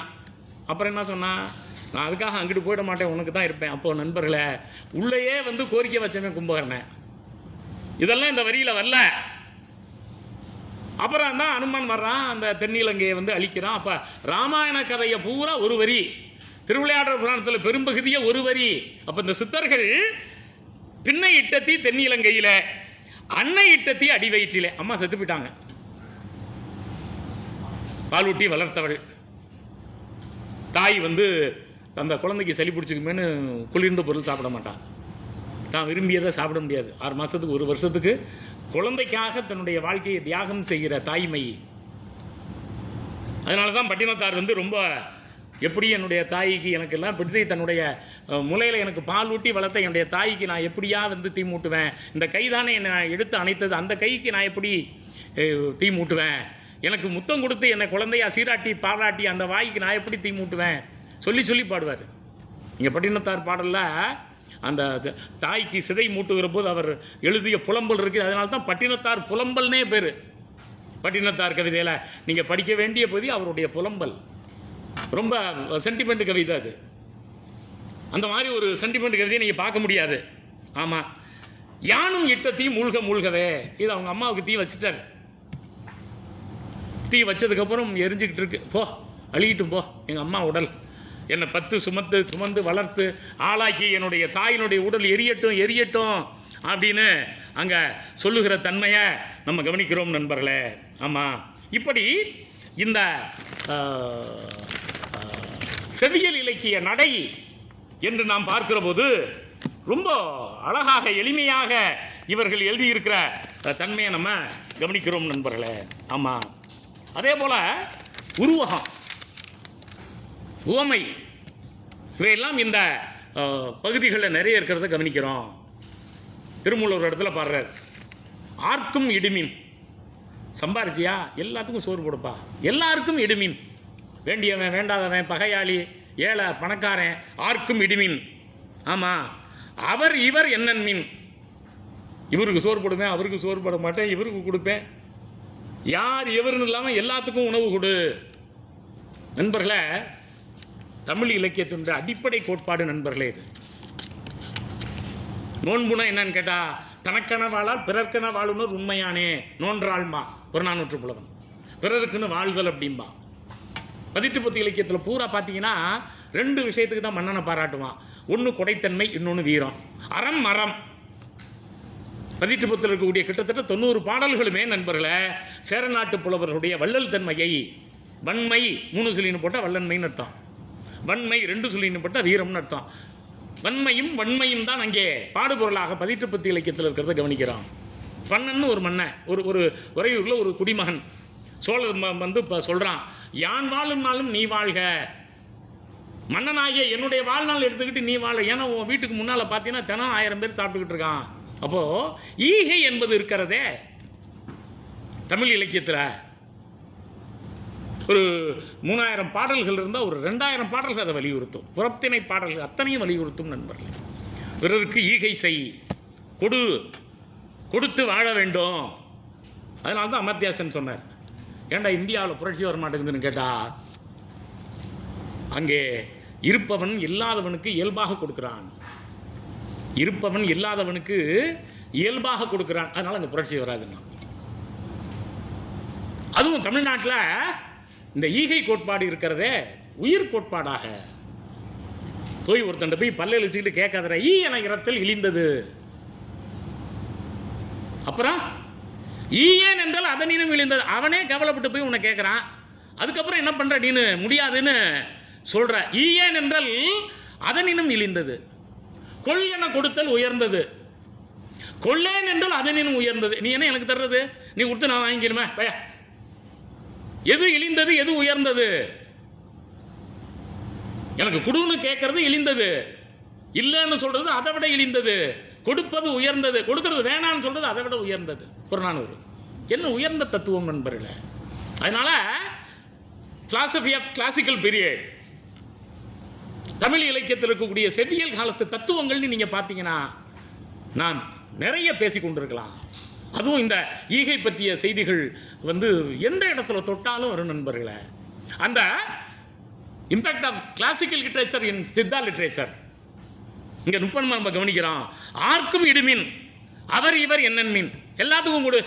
அப்புறம் என்ன சொன்னான்? நான் அதுக்காக அங்கிட்டு போயிட மாட்டேன், உனக்கு தான் இருப்பேன். அப்போது நண்பர்களே, உள்ளேயே வந்து கோரிக்கை வச்சவன் கும்பகர்ணன். இதெல்லாம் இந்த வரியில் வரல. அப்புறம் தான் அனுமான் வர்றான், அந்த தென்னிலங்கையை வந்து அழிக்கிறான். அப்போ ராமாயண கதையை பூரா ஒரு வரி, திருவிளையாடல் புராணத்தில் பெரும்பகுதியை ஒரு வரி. அப்போ இந்த சித்தர்கள் பின்னை இட்டத்தி தென்னிலங்கையில், அன்னை இட்டத்தி அடி வயிற்றிலே. அம்மா செத்து போயிட்டாங்க, பாலூட்டி வளர்த்தவள். தாய் வந்து அந்த குழந்தைக்கு சளி பிடிச்சிக்குமேனு குளிர்ந்த பொருள் சாப்பிட மாட்டான். தான் விரும்பியதை சாப்பிட முடியாது. 6 மாதத்துக்கு 1 வருஷத்துக்கு குழந்தைக்காக தன்னுடைய வாழ்க்கையை தியாகம் செய்கிற தாய்மை. அதனால தான் பட்டினத்தார் வந்து ரொம்ப எப்படி என்னுடைய தாய்க்கு எனக்கு எல்லாம் பிடித்து தன்னுடைய முலையில் எனக்கு பால் ஊட்டி வளர்த்த என்னுடைய தாய்க்கு நான் எப்படியா வந்து தீ மூட்டுவேன்? இந்த கை தானே என்னை எடுத்து அணைத்தது, அந்த கைக்கு நான் எப்படி தீ மூட்டுவேன்? எனக்கு முத்தம் கொடுத்து என்னை குழந்தையா சீராட்டி பாராட்டி அந்த வாய்க்கு நான் எப்படி தீ மூட்டுவேன்? சொல்லி சொல்லி பாடுவார். இங்கே பட்டினத்தார் பாடலில் அந்த தாய்க்கு சிதை மூட்டுகிற போது அவர் எழுதிய புலம்பல் இருக்குது. அதனால தான் பட்டினத்தார் புலம்பல்னே பேர். பட்டினத்தார் கவிதையில் நீங்கள் படிக்க வேண்டிய பகுதி அவருடைய புலம்பல். ரொம்ப சென்டிமெண்ட் கவிதை அது. அந்த மாதிரி ஒரு சென்டிமெண்ட் கவிதையை நீங்கள் பார்க்க முடியாது. ஆமாம், யானும் இட்ட தீ மூழ்க மூழ்கவே. இது அவங்க அம்மாவுக்கு தீ வச்சுட்டார். தீ வச்சதுக்கப்புறம் எரிஞ்சிக்கிட்டு இருக்கு. போ, அழுகிட்டும் போ, எங்கள் அம்மா உடல் என்னை 10 சுமந்து வளர்த்து ஆளாக்கி என்னுடைய தாயினுடைய உடல் எரியட்டும் எரியட்டும் அப்படின்னு அங்கே சொல்லுகிற தன்மையை நம்ம கவனிக்கிறோம் நண்பர்களே. ஆமாம், இப்படி இந்த செவியல் இலக்கிய நடை என்று நாம் பார்க்கிற போது ரொம்ப அழகாக எளிமையாக இவர்கள் எழுதியிருக்கிற தன்மையை நம்ம கவனிக்கிறோம் நண்பர்களே. ஆமாம், அதே போல் உருவகம், உவமை, இவையெல்லாம் இந்த பகுதிகளில் நிறைய இருக்கிறத கவனிக்கிறோம். திருமூலர் இடத்துல பாடுறார், ஆர்க்கும் இடுமின். சம்பாரிச்சியா எல்லாத்துக்கும் சோறு போடுப்பா, எல்லாருக்கும் இடுமின். வேண்டியவன் வேண்டாதவன் பகையாளி ஏழை பணக்காரன் ஆர்க்கும் இடுமின். ஆமாம், அவர் இவர் என்னன் மீன். இவருக்கு சோறு போடுவேன், அவருக்கு சோறு போட மாட்டேன், இவருக்கு கொடுப்பேன். யார் எவருன்னு இல்லாமல் எல்லாத்துக்கும் உணவு கொடு. நண்பர்களே, தமிழ் இலக்கியத்தினுடைய அடிப்படை கோட்பாடு நண்பர்களே இது. நோன்புனா என்னன்னு கேட்டால், தனக்கென வாழால் பிறர்க்கென வாழுனர் உண்மையானே நோன்றாள்மா புறநானூற்று புலவன். பிறருக்குன்னு வாழ்தல் அப்படின்பா. பதிற்றுப்பத்து இலக்கியத்தில் பூரா பார்த்தீங்கன்னா 2 விஷயத்துக்கு தான் மன்னனை பாராட்டுவான். ஒன்று கொடைத்தன்மை, இன்னொன்று வீரம். அறம் மரம். பதிற்றுப்பத்தில் இருக்கக்கூடிய கிட்டத்தட்ட 90 பாடல்களுமே நண்பர்களே சேரநாட்டு புலவர்களுடைய வள்ளல் தன்மையை, வன்மை 3 சொல்லின்னு போட்டால் வல்லன்மைன்னு அர்த்தம், வன்மை 2 சொல்லின்னு போட்டால் வீரம்னு அர்த்தம். வன்மையும் வன்மையும் தான் அங்கே பாடுபொருளாக பதிற்றுப்பத்து இலக்கியத்தில் இருக்கிறத கவனிக்கிறோம். பண்ணன்னு ஒரு மன்னன், ஒரு உறையூரில் ஒரு குடிமகன் சோழர் வந்து இப்போ சொல்கிறான், யான் வாழும் நாளும் நீ வாழ்க, மன்னனாகிய என்னுடைய வாழ்நாள் எடுத்துக்கிட்டு நீ வாழ. ஏன்னா உன் வீட்டுக்கு முன்னால் பார்த்தீங்கன்னா தினம் 1000 பேர் சாப்பிட்டுக்கிட்டு இருக்கான். அப்போது ஈகை என்பது இருக்கிறதே தமிழ் இலக்கியத்தில் ஒரு 3000 பாடல்கள் இருந்தால் ஒரு 2000 பாடல்கள் அதை வலியுறுத்தும். புறத்திணை பாடல்கள் அத்தனையும் வலியுறுத்தும் நண்பர்கள். பிறருக்கு ஈகை செய், கொடுத்து வாழ வேண்டும். அதனால தான் அமர்த்தியாசன் சொன்னார், ஏண்டா இந்தியாவில் புரட்சி வர மாட்டேங்குதுன்னு கேட்டால், அங்கே இருப்பவன் இல்லாதவனுக்கு இயல்பாக கொடுக்குறான், இருப்பவன் இல்லாதவனுக்கு இயல்பாக கொடுக்குறான், அதனால் அங்கே புரட்சி வராதுன்னா. அதுவும் தமிழ்நாட்டில் இந்த ஈகை கோட்பாடு இருக்கிறதே உயிர் கோட்பாடாக. போய் ஒருத்தன் போய் பல்ல இழிச்சுக்கிட்டு கேட்காதற, ஈ என இரத்தில் இழிந்தது, அப்புறம் ஈ ஏன் என்றால் அதனினும் இழிந்தது, அவனே கவலைப்பட்டு போய் உன்னை கேட்குறான், அதுக்கப்புறம் என்ன பண்ணுற நீனு முடியாதுன்னு சொல்கிற. ஈ ஏன் என்றால் அதனினும் இழிந்தது, கொள் என கொடுத்தல் உயர்ந்தது, கொள்ளேன் என்றால் அதனினும் உயர்ந்தது. நீ என்ன எனக்கு தர்றது, நீ கொடுத்து நான் வாங்கிக்கிறமே பையா. எது இழிந்தது, எது உயர்ந்தது? எனக்கு குடுன்னு கேட்கறது இழிந்தது, இல்லைன்னு சொல்றது அதை விட இழிந்தது, கொடுப்பது உயர்ந்தது, கொடுக்கறது வேணான்னு சொல்றது அதை விட உயர்ந்தது. புறநானூறு என்ன உயர்ந்த தத்துவம் நண்பர்களே. அதனால philosophy of classical period Tamil இலக்கியத்தில் இருக்கக்கூடிய செவ்வியல் காலத்து தத்துவங்கள்னு நீங்க பார்த்தீங்கன்னா நான் நிறைய பேசிக் கொண்டிருக்கலாம். அதுவும் இந்த ஈகை பற்றிய செய்திகள் வந்து எந்த இடத்துல தொட்டாலும் வரும் நண்பர்களே. அந்த impact of classical literature in Siddha literature இங்கே நுட்பமாக நம்ம கவனிக்கிறோம். ஆர்க்கும் இடுமின் அவர் இவர் என்னன்மின், எல்லாத்துக்கும் கொடு,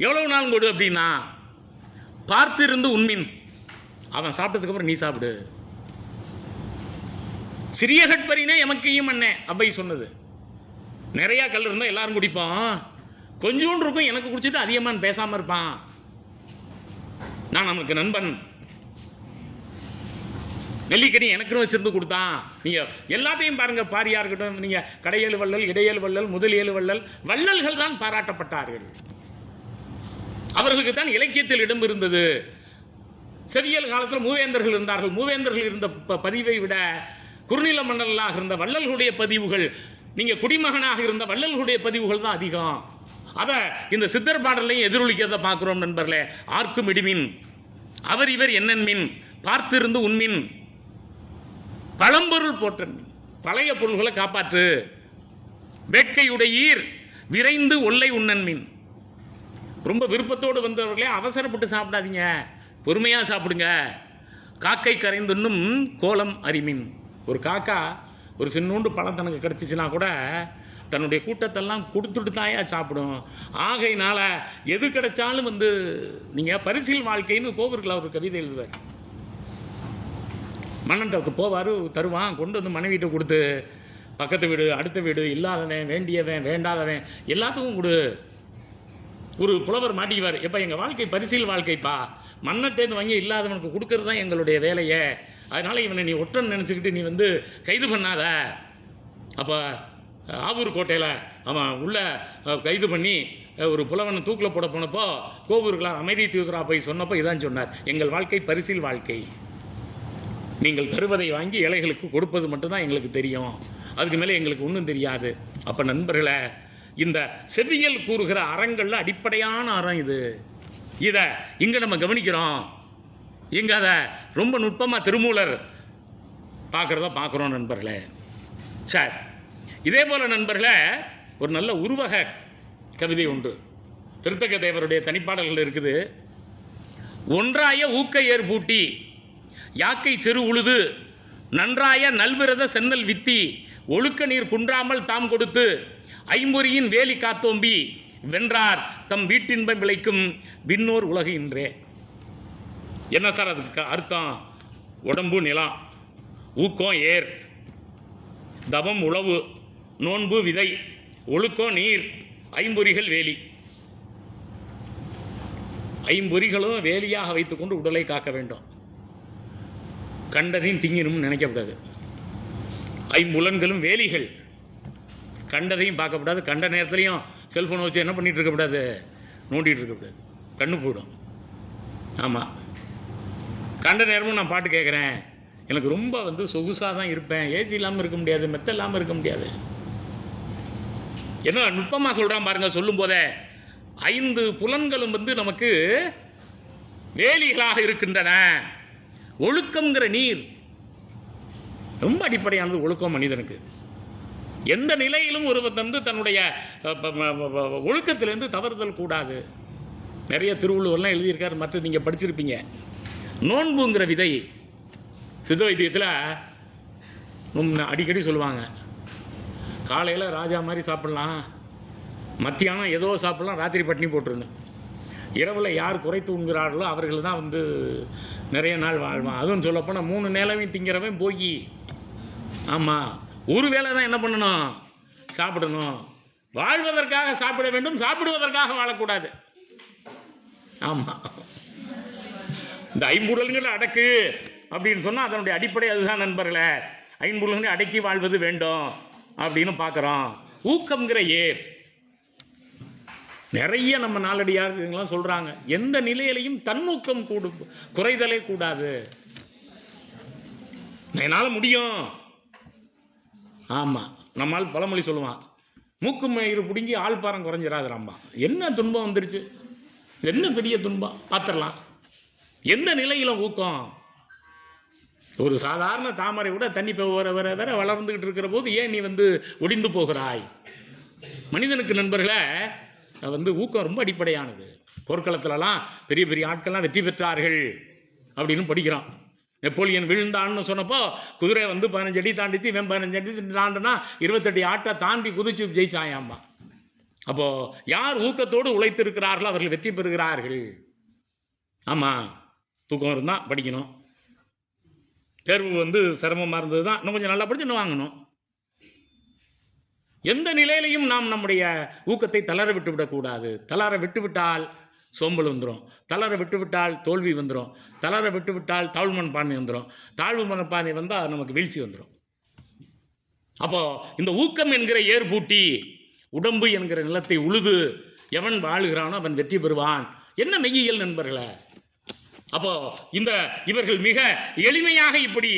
எவ்வளவு நாள் கொடு அப்படின்னா, பார்த்திருந்து உண்மின், அவன் சாப்பிட்டதுக்கு அப்புறம் நீ சாப்பிடு. சிறிய கட்பரினே எமக்கையும் அண்ணே அவ்வை சொன்னது. நிறையா கல் இருந்தால் எல்லாரும் குடிப்போம், கொஞ்சோண்டு இருக்கும் எனக்கு குடிச்சிட்டு அதிகமாக பேசாமல் இருப்பான், நான் நமக்கு நண்பன், நெல்லிக்கனி எனக்குன்னு வச்சிருந்து கொடுத்தான். நீங்கள் எல்லாத்தையும் பாருங்கள், பாரியாக இருக்கட்டும், நீங்கள் கடையேழு வள்ளல், இடையேழு வள்ளல், முதல் வள்ளல், வள்ளல்கள் தான் பாராட்டப்பட்டார்கள். அவர்களுக்கு தான் இலக்கியத்தில் இடம் இருந்தது. செவ்வியல் காலத்தில் மூவேந்தர்கள் இருந்தார்கள். மூவேந்தர்கள் இருந்த பதிவை விட குறுநில மன்னர்களாக இருந்த வள்ளல்களுடைய பதிவுகள், நீங்கள் குடிமகனாக இருந்த வள்ளல்களுடைய பதிவுகள் தான் அதிகம். அதை இந்த சித்தர் பாடலையும் எதிரொலிக்கிறத பார்க்குறோம் நண்பர்களே. ஆர்க்கும் இடுமின் அவர் இவர் என்னன்மின், பார்த்திருந்து உண்மின், பழம்பொருள் போற்றன், பழைய பொருள்களை காப்பாற்று, வேட்கையுடையீர் விரைந்து ஒல்லை உண்ணன்மின். ரொம்ப விருப்பத்தோடு வந்தவர்களே அவசரப்பட்டு சாப்பிடாதீங்க, பொறுமையாக சாப்பிடுங்க. காக்கை கரைந்துன்னும் கோலம் அறிமின். ஒரு காக்கா ஒரு சின்னூண்டு பழம் தனக்கு கிடச்சிச்சின்னா கூட தன்னுடைய கூட்டத்தெல்லாம் கொடுத்துட்டு தாயா சாப்பிடும். ஆகையினால எது கிடைச்சாலும் வந்து நீங்கள் பரிசில் வாழ்க்கைன்னு கோவிற்குள்ள அவர் கவிதை எழுதுவார். மன்னன்டவுக்கு போவார், தருவான், கொண்டு வந்து மனைவிட்ட கொடுத்து பக்கத்து வீடு அடுத்த வீடு இல்லாதவன் வேண்டியவன் வேண்டாதவன் எல்லாத்துக்கும் கொடு. ஒரு புலவர் மாட்டிக்குவார், எப்போ எங்கள் வாழ்க்கை பரிசில் வாழ்க்கைப்பா, மன்னட்டேந்து வாங்கி இல்லாதவனுக்கு கொடுக்கறது தான் எங்களுடைய வேலையே, அதனால் இவனை நீ ஒற்றன் நினச்சிக்கிட்டு நீ வந்து கைது பண்ணாத. அப்போ ஆவூர் கோட்டையில் அவன் உள்ள கைது பண்ணி ஒரு புலவனை தூக்கில் போட போனப்போ கோவூர்களார் அமைதி தூதரா போய் சொன்னப்போ இதான் சொன்னார், எங்கள் வாழ்க்கை பரிசில் வாழ்க்கை, நீங்கள் தருவதை வாங்கி ஏழைகளுக்கு கொடுப்பது மட்டும்தான் எங்களுக்கு தெரியும், அதுக்கு மேலே எங்களுக்கு ஒன்றும் தெரியாது. அப்போ நண்பர்களை இந்த செவ்வியல் கூறுகிற அறங்களில் அடிப்படையான அறம் இது. இதை இங்கே நம்ம கவனிக்கிறோம், இங்கே அதை ரொம்ப நுட்பமாக திருமூலர் பார்க்குறத பார்க்குறோம் நண்பர்களே. சார் இதே போல் நண்பர்களே ஒரு நல்ல உருவக கவிதை உண்டு, திருத்தக்க தேவருடைய தனிப்பாடல்கள் இருக்குது. ஒன்றாய ஊக்க ஏற்பூட்டி யாக்கை செரு உழுது நன்றாய நல்விரத சென்னல் வித்தி ஒழுக்க நீர் குன்றாமல் தாம் கொடுத்து ஐம்பொறியின் வேலி காத்தோம்பி வென்றார் தம் வீட்டின்பம் விளைக்கும் விண்ணோர் உலகு இன்றே. என்ன சார் அதுக்கு அர்த்தம்? உடம்பு நிலம், ஊக்கம் ஏர், தவம் உழவு, நோன்பு விதை, ஒழுக்கம் நீர், ஐம்பொறிகள் வேலி. ஐம்பொறிகளும் வேலியாக வைத்துக்கொண்டு உடலை காக்க வேண்டும். கண்டதையும் திங்கினும் நினைக்கப்படாது. ஐம்புலன்களும் வேலிகள், கண்டதையும் பார்க்கப்படாது. கண்ட நேரத்துலையும் செல்ஃபோனை வச்சு என்ன பண்ணிகிட்டு இருக்கக்கூடாது, நோண்டிகிட்டு இருக்கக்கூடாது, கண்ணு போயிடும். ஆமாம், கண்ட நேரமும் நான் பாட்டு கேட்குறேன், எனக்கு ரொம்ப சொகுசாக தான் இருப்பேன், ஏசி இல்லாமல் இருக்க முடியாது, மெத்த இல்லாமல் இருக்க முடியாது. என்ன நுட்பமாக சொல்கிறான் பாருங்க. சொல்லும் போதே 5 புலன்களும் நமக்கு வேலிகளாக இருக்கின்றன. ஒழுக்கம்ங்கிற நீர் ரொம்ப அடிப்படையானது. ஒழுக்கம் மனிதனுக்கு எந்த நிலையிலும் ஒருவர் தன்னுடைய ஒழுக்கத்திலிருந்து தவறுதல் கூடாது. நிறைய திருவள்ளுவர்லாம் எழுதியிருக்காரு, மற்ற நீங்கள் படிச்சிருப்பீங்க. நோன்புங்கிற விதை சித்த வைத்தியத்தில் அடிக்கடி சொல்லுவாங்க. காலையில் ராஜா மாதிரி சாப்பிட்லாம், மத்தியானம் ஏதோ சாப்பிட்லாம், ராத்திரி பட்டினி போட்டுருங்க. இரவில் யார் குறைத்து உண்கிறார்களோ அவர்கள் தான் நிறைய நாள் வாழ்வான். அதுவும் சொல்லப்போனால் 3 நேரமும் திங்கிறவன் போய். ஆமாம், ஒரு வேளை தான் என்ன பண்ணணும், சாப்பிடணும். வாழ்வதற்காக சாப்பிட வேண்டும், சாப்பிடுவதற்காக வாழக்கூடாது. ஆமாம், இந்த ஐம்புலன்கள் அடக்கு அப்படின்னு சொன்னால் அதனுடைய அடிப்படை அதுதான் நண்பர்களே. ஐம்புலன்களை அடக்கி வாழ்வது வேண்டும் அப்படின்னு பார்க்குறோம். ஊக்கம்ங்கிற ஏர் நிறைய நம்ம நாளடியார்கள்லாம் சொல்கிறாங்க. எந்த நிலையிலையும் தன்னூக்கம் குறைதலே கூடாது. என்னால் முடியும். ஆமாம், நம்மால் பழமொழி சொல்லுவான், மூக்கு மயிறு பிடுங்கி ஆள்பாரம் குறைஞ்சிடாதுராம்மா. என்ன துன்பம் வந்துருச்சு, என்ன பெரிய துன்பம் பார்த்துடலாம். எந்த நிலையிலும் ஊக்கம். ஒரு சாதாரண தாமரை கூட தண்ணி வர வர வர வளர்ந்துக்கிட்டு இருக்கிற போது ஏன் நீ ஒடிந்து போகிறாய்? மனிதனுக்கு நண்பர்களே ஊக்கம் ரொம்ப அடிப்படையானது. போர்க்களத்திலலாம் பெரிய பெரிய ஆட்கள்லாம் வெற்றி பெற்றார்கள் அப்படின்னு படிக்கிறோம். நெப்போலியன் விழுந்தான்னு சொன்னப்போ குதிரை 15 அடி தாண்டிச்சு, இவன் 15 அடி தாண்டினா 28 ஆட்டை தாண்டி குதிச்சு ஜெயிச்சாயாம்மா. அப்போது யார் ஊக்கத்தோடு உழைத்திருக்கிறார்களோ அவர்கள் வெற்றி பெறுகிறார்கள். ஆமாம், தூக்கம் இருந்தால் படிக்கணும். தேர்வு சிரமமாக இருந்தது தான், இன்னும் கொஞ்சம் நல்லா படிச்சு இன்னும் வாங்கணும். எந்த நிலையிலையும் நாம் நம்முடைய ஊக்கத்தை தளர விட்டு விடக்கூடாது. தளர விட்டுவிட்டால் சோம்பல் வந்துடும், தளர விட்டுவிட்டால் தோல்வி வந்துடும், தளர விட்டுவிட்டால் தாழ்வு மனப்பான்மை வந்துடும், தாழ்வு மனப்பான்மை வந்தால் நமக்கு வீழ்ச்சி வந்துடும். அப்போது இந்த ஊக்கம் என்கிற ஏற்பூட்டி உடம்பு என்கிற நிலத்தை உழுது எவன் வாழுகிறானோ அவன் வெற்றி பெறுவான். என்ன மெய்யியல் நண்பர்களே! அப்போ இவர்கள் மிக எளிமையாக இப்படி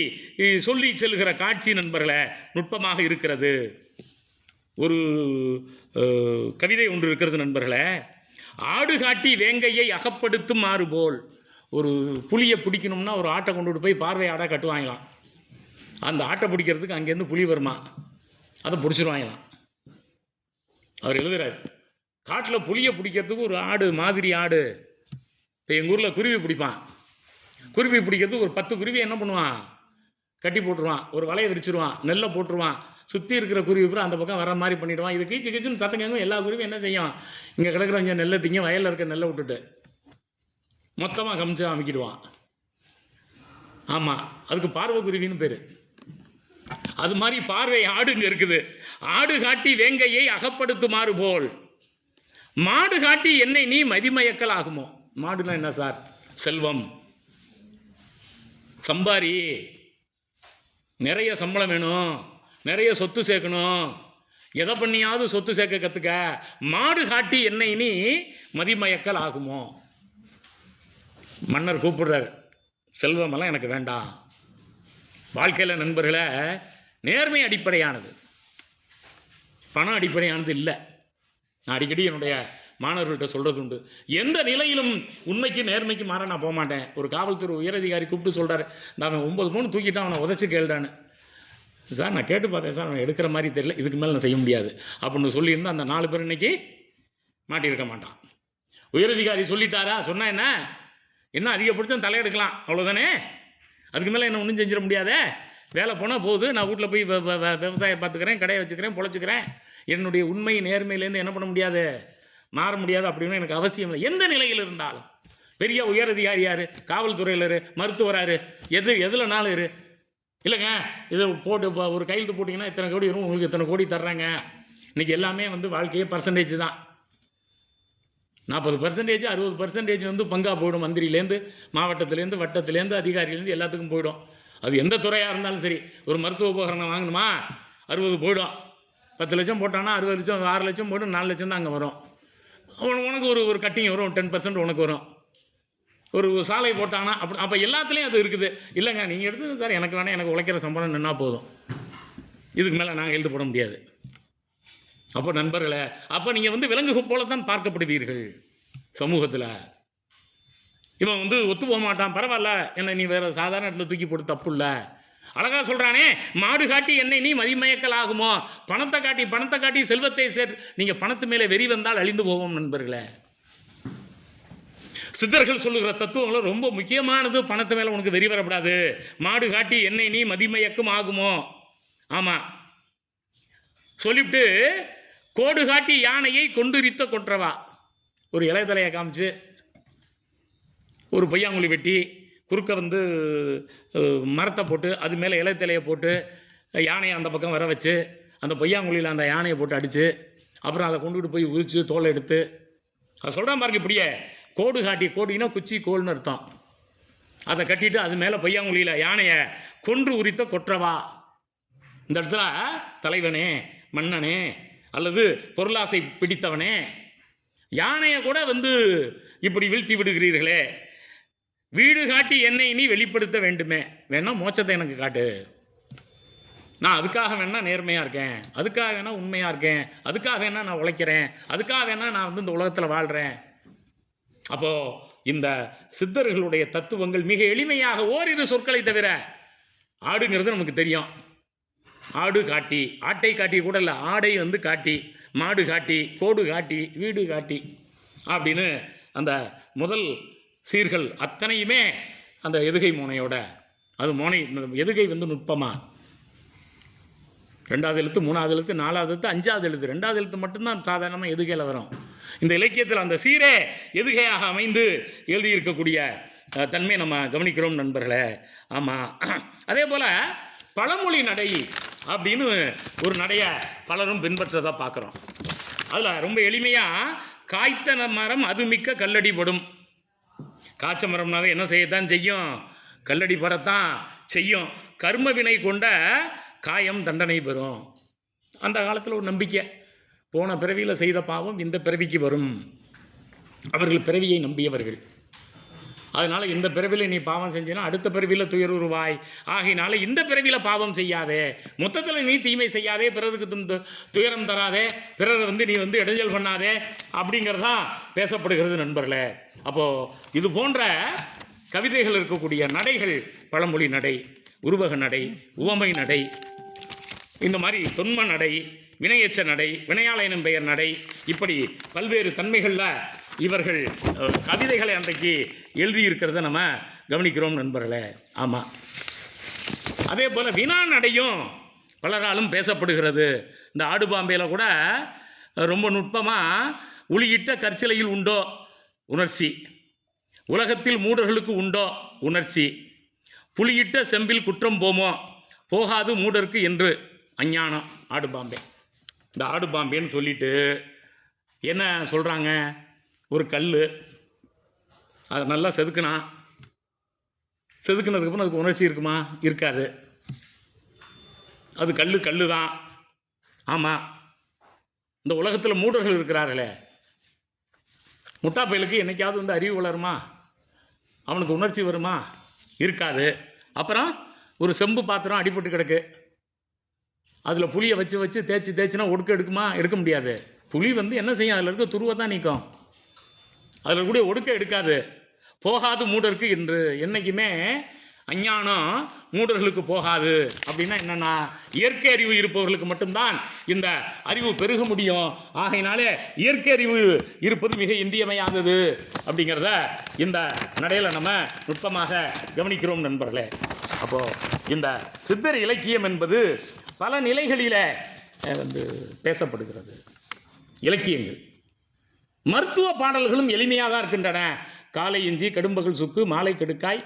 சொல்லி செல்கிற காட்சி நண்பர்களே நுட்பமாக இருக்கிறது. ஒரு கவிதை ஒன்று இருக்கிறது நண்பர்களே. ஆடு காட்டி வேங்கையை அகப்படுத்தும் மாறு போல். ஒரு புலியை பிடிக்கணும்னா ஒரு ஆட்டை கொண்டுட்டு போய் பார்வை ஆடாக கட்டுவாங்களாம். அந்த ஆட்டை பிடிக்கிறதுக்கு அங்கேருந்து புலி வருமா, அதை பிடிச்சிருவாங்களாம். அவர் எழுதுறாரு, காட்டில் புலியை பிடிக்கிறதுக்கு ஒரு ஆடு மாதிரி ஆடு. இப்போ எங்கள் ஊரில் குருவி பிடிப்பான். குருவி பிடிக்கிறதுக்கு ஒரு 10 குருவி என்ன பண்ணுவான், கட்டி போட்டுருவான், ஒரு வலையை விரிச்சிருவான், நெல்லை போட்டுருவான். சுற்றி இருக்கிற குருவி பூரா அந்த பக்கம் வர மாதிரி பண்ணிவிடுவான். இது கீச்சு கீச்சுன்னு சத்தம் கேட்கும். எல்லா குருவியும் என்ன செய்யும், இங்கே கிடக்கிற இங்கே நெல்லை திங்க, வயலில் இருக்க நெல்லை விட்டுட்டு மொத்தமாக கமிச்சு அமைக்கிடுவான். ஆமாம், அதுக்கு பார்வை குருவின்னு பேர். அது மாதிரி பார்வை ஆடுங்க இருக்குது. ஆடு காட்டி வேங்கையை அகப்படுத்துமாறு போல் மாடு காட்டி என்னை நீ மதிமயக்கல் ஆகுமோ. மாடுனா என்ன சார்? செல்வம், சம்பாரி, நிறைய சம்பளம் வேணும், நிறைய சொத்து சேர்க்கணும், எதை பண்ணியாவது சொத்து சேர்க்க கற்றுக்க. மாடு காட்டி என்னை நீ மதிமயக்கல் ஆகுமோ. மன்னர் கூப்பிடுறார், செல்வமெல்லாம் எனக்கு வேண்டாம். வாழ்க்கையில் நண்பர்களே நேர்மை அடிப்படையானது, பணம் அடிப்படையானது இல்லை. நான் அடிக்கடி என்னுடைய மாணவர்கள்ட்ட சொல்கிறது உண்டு, எந்த நிலையிலும் உண்மைக்கு நேர்மைக்கு மாற நான் போக மாட்டேன். ஒரு காவல்துறை உயரதிகாரி கூப்பிட்டு சொல்கிறார், அவன் 9 பவுன் தூக்கிட்டான், அவனை உதச்சி கேள்றான்னு. சார் நான் கேட்டு பார்த்தேன் சார், அவன் எடுக்கிற மாதிரி தெரியல, இதுக்கு மேலே நான் செய்ய முடியாது அப்படின்னு சொல்லியிருந்தால் அந்த 4 பேர் இன்னைக்கு மாட்டியிருக்க மாட்டான். உயரதிகாரி சொல்லிட்டாரா, சொன்னா என்ன, என்ன அதிகபட்சம் தலையெடுக்கலாம், அவ்வளோதானே. அதுக்கு மேலே என்ன ஒன்றும் செஞ்சிட முடியாதே. வேலை போனால் போகுது, நான் வீட்டில் போய் விவசாயம் பார்த்துக்கிறேன், கடையை வச்சுக்கிறேன், பொழைச்சிக்கிறேன். என்னுடைய உண்மை நேர்மையிலேருந்து என்ன பண்ண முடியாது, மாற முடியாது அப்படின்னு எனக்கு அவசியம் இல்லை. எந்த நிலையில் இருந்தாலும் பெரிய உயர் அதிகாரி யார், காவல்துறையில் இரு, மருத்துவராரு, எதுலனாலும் இரு. இல்லைங்க இதை போட்டு ஒரு கையெழுத்து போட்டிங்கன்னா இத்தனை கோடி வரும், உங்களுக்கு இத்தனை கோடி தர்றாங்க. இன்றைக்கி எல்லாமே பர்சன்டேஜ் தான். 40%, 60% பங்கா போயிடும். மந்திரியிலேருந்து, மாவட்டத்திலேருந்து, வட்டத்திலேருந்து, அதிகாரியிலேருந்து எல்லாத்துக்கும் போயிடும். அது எந்த துறையாக இருந்தாலும் சரி. ஒரு மருத்துவ உபகரணம் வாங்கணுமா 60 போயிடும். 10 லட்சம் போட்டானா 60 லட்சம், 6 லட்சம் போய்டும், 4 லட்சம் தான் அங்கே வரும். உனக்கு ஒரு கட்டிங் வரும், 10% உனக்கு வரும். ஒரு சாலை போட்டானா அப்போ எல்லாத்துலேயும் அது இருக்குது. இல்லைங்க நீங்கள் எடுத்து சார் எனக்கு வேணாம், எனக்கு உழைக்கிற சம்பளம் நின்னா போதும், இதுக்கு மேலே நாங்கள் எழுத்து போட முடியாது. அப்போ நண்பர்களே, அப்போ நீங்கள் விலங்கு போலத்தான் பார்க்கப்படுவீர்கள் சமூகத்தில். இவன் ஒத்து போக மாட்டான், பரவாயில்ல, என்ன நீ வேறு சாதாரண இடத்துல தூக்கி போட்டு தப்பு இல்லை. அழகா சொல்கிறானே, மாடு காட்டி என்னை நீ மதிமயக்கல் ஆகுமோ, பணத்தை காட்டி செல்வத்தை நீங்கள் பணத்து மேலே வெறி வந்தால் அழிந்து போவோம் நண்பர்களே. சித்தர்கள் சொல்லுகிற தத்துவங்களும் ரொம்ப முக்கியமானது. பணத்து மேலே உனக்கு வெறி வரக்கூடாது. மாடு காட்டி என்னை நீ மதிமயக்கம் ஆகுமோ, ஆமாம் சொல்லிவிட்டு கோடு காட்டி யானையை கொண்டுரித்த கொற்றவா. ஒரு இலைத்தலையை காமிச்சு ஒரு பொய்யாங்குழி வெட்டி குறுக்க மரத்தை போட்டு அது மேலே இலைத்தலையை போட்டு யானையை அந்த பக்கம் வர வச்சு அந்த பொய்யாங்குழியில் அந்த யானையை போட்டு அடித்து அப்புறம் அதை கொண்டுகிட்டு போய் உரித்து தோலை எடுத்து அதை சொல்கிறான் பாருங்க. இப்படியே கோடு காட்டி, கோடினா குச்சி கோல்னு அர்த்தம். அதை கட்டிட்டு அது மேலே பொய்யாங்குழியில் யானையை கொன்று உரித்த கொற்றவா. இந்த இடத்துல தலைவனே, மன்னனே, அல்லது பொருளாசை பிடித்தவனே, யானையை கூட இப்படி வீழ்த்தி விடுகிறீர்களே, வீடு காட்டி என்னை நீ வெளிப்படுத்த வேண்டுமே. வேணா மோட்சத்தை எனக்கு காட்டு, நான் அதுக்காக வேணா நேர்மையாக இருக்கேன், அதுக்காக வேணா உண்மையாக இருக்கேன், அதுக்காக வேணா நான் உழைக்கிறேன், அதுக்காக வேணா நான் இந்த உலகத்தில் வாழ்கிறேன். அப்போது இந்த சித்தர்களுடைய தத்துவங்கள் மிக எளிமையாக ஓரிரு சொற்களை தவிர, ஆடுங்கிறது நமக்கு தெரியும். ஆடு காட்டி, ஆட்டை காட்டி கூட இல்லை, ஆடை காட்டி, மாடு காட்டி, கோடு காட்டி, வீடு காட்டி அப்படின்னு அந்த முதல் சீர்கள் அத்தனையுமே அந்த எதுகை மோனையோட. அது மோனை எதுகை நுட்பமா, 2வது எழுத்து, 3வது எழுத்து, 4வது எழுத்து, 5வது எழுத்து, 2வது எழுத்து மட்டும்தான் சாதாரணமாக எதுகையில் வரும். இந்த இலக்கியத்தில் அந்த சீரே எதுகையாக அமைந்து எழுதியிருக்கக்கூடிய தன்மை நம்ம கவனிக்கிறோம் நண்பர்களே. ஆமாம், அதே போல் பழமொழி நடை அப்படின்னு ஒரு நடையை பலரும் பின்பற்றதை பார்க்குறோம். அதில் ரொம்ப எளிமையாக காய்த்த மரம் அது மிக்க கல்லடி படும். காய்ச்ச மரம்னாவே என்ன செய்யத்தான் செய்யும், கல்லடி படத்தான் செய்யும். கர்ம வினை கொண்ட காயம் தண்டனை பெறும். அந்த காலத்தில் ஒரு நம்பிக்கை, போன பிறவியில் செய்த பாவம் இந்த பிறவிக்கு வரும். அவர்கள் பிறவியை நம்பியவர்கள். அதனால் இந்த பிறவியில் நீ பாவம் செஞ்சினா அடுத்த பிறவியில் துயருருவாய், ஆகினால இந்த பிறவியில் பாவம் செய்யாதே, மொத்தத்தில் நீ தீமை செய்யாதே, பிறருக்கு துயரம் தராதே, பிறரை நீ இடைஞ்சல் பண்ணாதே அப்படிங்கிறதா பேசப்படுகிறது நண்பர்களே. அப்போது இது போன்ற கவிதைகள் இருக்கக்கூடிய நடைகள், பழமொழி நடை, உருவக நடை, உவமை நடை, இந்த மாதிரி தொன்ம நடை, வினையச்ச நடை, வினையாளனும் பெயர் நடை, இப்படி பல்வேறு தன்மைகளில் இவர்கள் கவிதைகளை அன்றைக்கு எழுதியிருக்கிறத நம்ம கவனிக்கிறோம் நண்பர்களே. ஆமாம், அதே போல் வினா நடையும் பலராலும் பேசப்படுகிறது. இந்த ஆடுபாம்பையில் கூட ரொம்ப நுட்பமாக உளியிட்ட கற்சிலையில் உண்டோ உணர்ச்சி, உலகத்தில் மூடர்களுக்கு உண்டோ உணர்ச்சி, புலியிட்ட செம்பில் குற்றம் போமோ போகாது மூடருக்கு என்று அஞ்ஞானம். ஆடுபாம்பே, இந்த ஆடுபாம்பேன்னு சொல்லிட்டு என்ன சொல்கிறாங்க, ஒரு கல் அதை நல்லா செதுக்குனதுக்கப்புறம் அதுக்கு உணர்ச்சி இருக்குமா, இருக்காது. அது கல் தான். ஆமாம், இந்த உலகத்தில் மூடர்கள் இருக்கிறார்களே, முட்டா பயலுக்கு என்னைக்காவது அறிவு வளருமா, அவனுக்கு உணர்ச்சி வருமா, இருக்காது. அப்புறம் ஒரு செம்பு பாத்திரம் அடிபட்டு கிடக்கு, அதில் புளியை வச்சு தேய்ச்சினா ஒடுக்க எடுக்குமா, எடுக்க முடியாது. புளி என்ன செய்யும், அதில் இருக்க துருவை தான் நீக்கும், அதில் கூட ஒடுக்க எடுக்காது. போகாது மூடருக்கு என்று என்றைக்குமே அஞ்ஞானம் மூடர்களுக்கு போகாது. அப்படின்னா என்னன்னா, இயற்கை அறிவு இருப்பவர்களுக்கு மட்டும்தான் இந்த அறிவு பெருக முடியும். ஆகையினாலே இயற்கை அறிவு இருப்பது மிக இன்றியமையாதது அப்படிங்கிறத இந்த நடையில் நம்ம நுட்பமாக கவனிக்கிறோம் நண்பர்களே. அப்போது இந்த சித்தர் இலக்கியம் என்பது பல நிலைகளில் பேசப்படுகிறது. இலக்கியங்கள் மருத்துவ பாடல்களும் எளிமையாக தான் இருக்கின்றன. காலை இஞ்சி கடும்பகல் சுக்கு மாலை கெடுக்காய்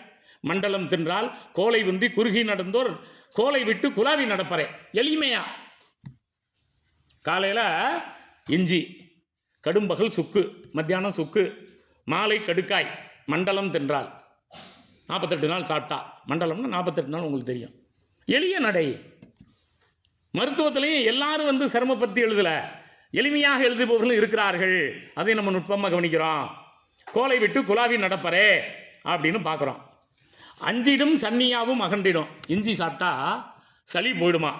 மண்டலம் தின்றால் கோலை ஒன்றி குறுகி நடந்தோர் கோலை விட்டு குலாவி நடப்பறே. எளிமையா காலையில் இஞ்சி, கடும்பகல் சுக்கு, மத்தியானம் சுக்கு, மாலை கடுக்காய், மண்டலம் தின்றால் 48 நாள் சாப்பிட்டா. மண்டலம்னா 48 நாள் உங்களுக்கு தெரியும். எளிய நடை. மருத்துவத்திலையும் எல்லாரும் சிரமப்படுத்தி எழுதலை, எளிமையாக எழுதுபவர்களும் இருக்கிறார்கள். அதை நம்ம நுட்பமாக கவனிக்கிறோம். கோலை விட்டு குலாவி நடப்பறே அப்படின்னு பார்க்குறோம். அஞ்சிடும் சன்னியாவும் அகன்றிடும். இஞ்சி சாப்பிட்டா சளி போயிடுமா,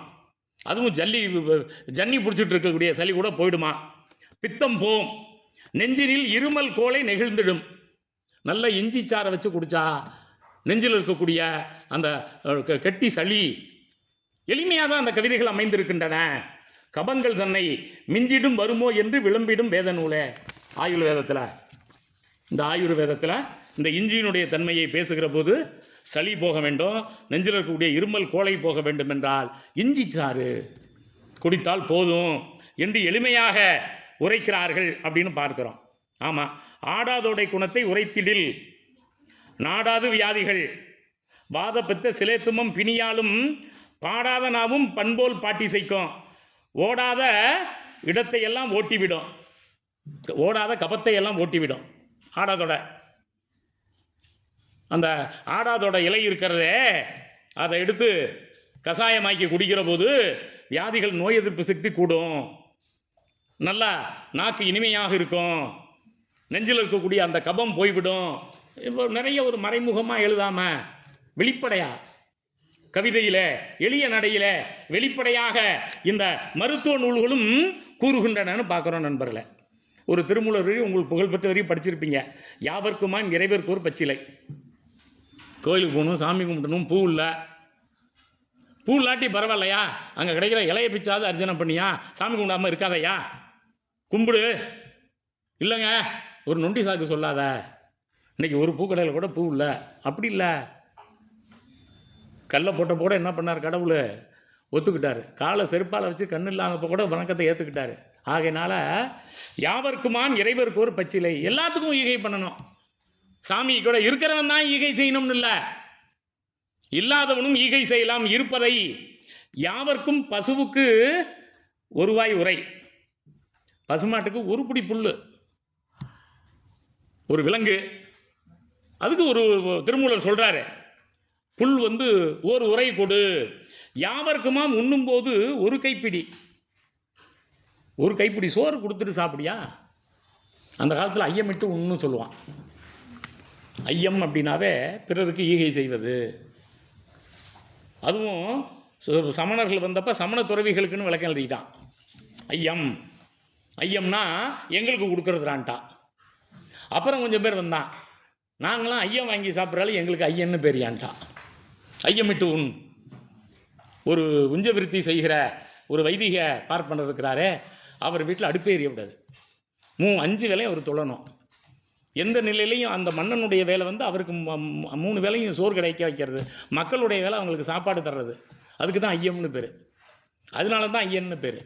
அதுவும் ஜன்னி பிடிச்சிட்டு இருக்கக்கூடிய சளி கூட போயிடுமா. பித்தம் போம், நெஞ்சினில் இருமல் கோலை நெகிழ்ந்திடும். நல்ல இஞ்சி சாரை வச்சு குடித்தா நெஞ்சில் இருக்கக்கூடிய அந்த கெட்டி சளி. எளிமையாக தான் அந்த கவிதைகள் அமைந்திருக்கின்றன. கபங்கள் தன்னை மிஞ்சிடும் வருமோ என்று விளம்பிடும் வேத நூலே. ஆயுர்வேதத்தில் இந்த இஞ்சியினுடைய தன்மையை பேசுகிற போது சளி போக வேண்டும், நெஞ்சில் இருக்கக்கூடிய இருமல் கோலை போக வேண்டும் என்றால் இஞ்சி சாறு குடித்தால் போதும் என்று எளிமையாக உரைக்கிறார்கள் அப்படின்னு பார்க்கிறோம். ஆமாம், ஆடாதோடை குணத்தை உரைத்திடில் நாடாது வியாதிகள் வாத பெத்த சிலேத்துமம் பிணியாலும் பாடாத நாவும் பண்போல் பாட்டி செய்க்கும். ஓடாத இடத்தை எல்லாம் ஓட்டிவிடும், ஓடாத கபத்தை எல்லாம் ஓட்டிவிடும். ஆடாதோட அந்த ஆடாதோட இலை இருக்கிறதே, அதை எடுத்து கஷாயமாக்கி குடிக்கிற போது வியாதிகள், நோய் எதிர்ப்பு சக்தி கூடும், நல்லா நாக்கு இனிமையாக இருக்கும், நெஞ்சில் இருக்கக்கூடிய அந்த கபம் போய்விடும். இப்போ நிறைய ஒரு மறைமுகமாக எழுதாமல் வெளிப்படையாக கவிதையில் எளிய நடையில் வெளிப்படையாக இந்த மருத்துவ நூல்களும் கூறுகின்றனன்னு பார்க்குறோம் நண்பர்களே. ஒரு திருமூலர் வரி உங்களுக்கு புகழ்பெற்ற வரி படிச்சிருப்பீங்க. யாவர்க்குமாம் இறைவருக்கு ஒரு பச்சிலை. கோயிலுக்கு போகணும், சாமி கும்பிடணும், பூ இல்லை, பூ இல்லாட்டி பரவாயில்லையா, அங்கே கிடைக்கிற இலையை பிச்சாவது அர்ச்சனை பண்ணியா, சாமி கும்பிடாமல் இருக்காதையா, கும்பிடு. இல்லைங்க ஒரு நொண்டி சாக்கு சொல்லாத, இன்றைக்கி ஒரு பூக்கடையில் கூட பூ இல்லை. அப்படி இல்லை, கல்லை போட்ட கூட என்ன பண்ணார், கடவுள் ஒத்துக்கிட்டார். காலை செருப்பால் வச்சு கண்ணு இல்லாதப்போ கூட வணக்கத்தை ஏற்றுக்கிட்டார். ஆகையினால யாவர்க்குமாம் இறைவருக்கு ஒரு பச்சிலை. எல்லாத்துக்கும் ஈகை பண்ணணும். சாமி கூட இருக்கிறவன் தான் ஈகை செய்யணும்னு இல்லை, இல்லாதவனும் ஈகை செய்யலாம். இருப்பதை யாவர்க்கும் பசுவுக்கு ஒருவாய் உரை. பசுமாட்டுக்கு ஒரு பிடி புல், ஒரு விலங்கு, அதுக்கு ஒரு திருமூலர் சொல்கிறாரு, புல் ஓர் உரை கொடு. யாவர்க்குமாம் உண்ணும்போது ஒரு கைப்பிடி, ஒரு கைப்பிடி சோறு கொடுத்துட்டு சாப்பிடியா. அந்த காலத்தில் ஐயமிட்டு உண்ணும் சொல்லுவான். ஐயம் அப்படின்னாவே பிறருக்கு ஈகை செய்வது. அதுவும் சமணர்கள் வந்தப்போ சமண துறவிகளுக்குன்னு விளக்கம் எழுதிக்கிட்டான். ஐயம்னா எங்களுக்கு கொடுக்கறதுடான்ட்டான். அப்புறம் கொஞ்சம் பேர் வந்தான், நாங்களாம் ஐயம் வாங்கி சாப்பிட்றாலும் எங்களுக்கு ஐயன்னு பேரியான்ட்டான். ஐயமிட்டு உண். ஒரு உஞ்ச விருத்தி செய்கிற ஒரு வைதிக பார்ப்பனர் இருக்கிறாரே, அவர் வீட்டில் அடுப்பே எறியக்கூடாது. 5 வேலையும் அவர் தொழணும். எந்த நிலையிலையும் அந்த மன்னனுடைய வேலை அவருக்கு 3 வேலையும் சோறு கிடைக்க வைக்கிறது, மக்களுடைய வேலை அவங்களுக்கு சாப்பாடு தர்றது. அதுக்கு தான் ஐயம்னு பேர். அதனால தான் ஐயன்னு பேர்.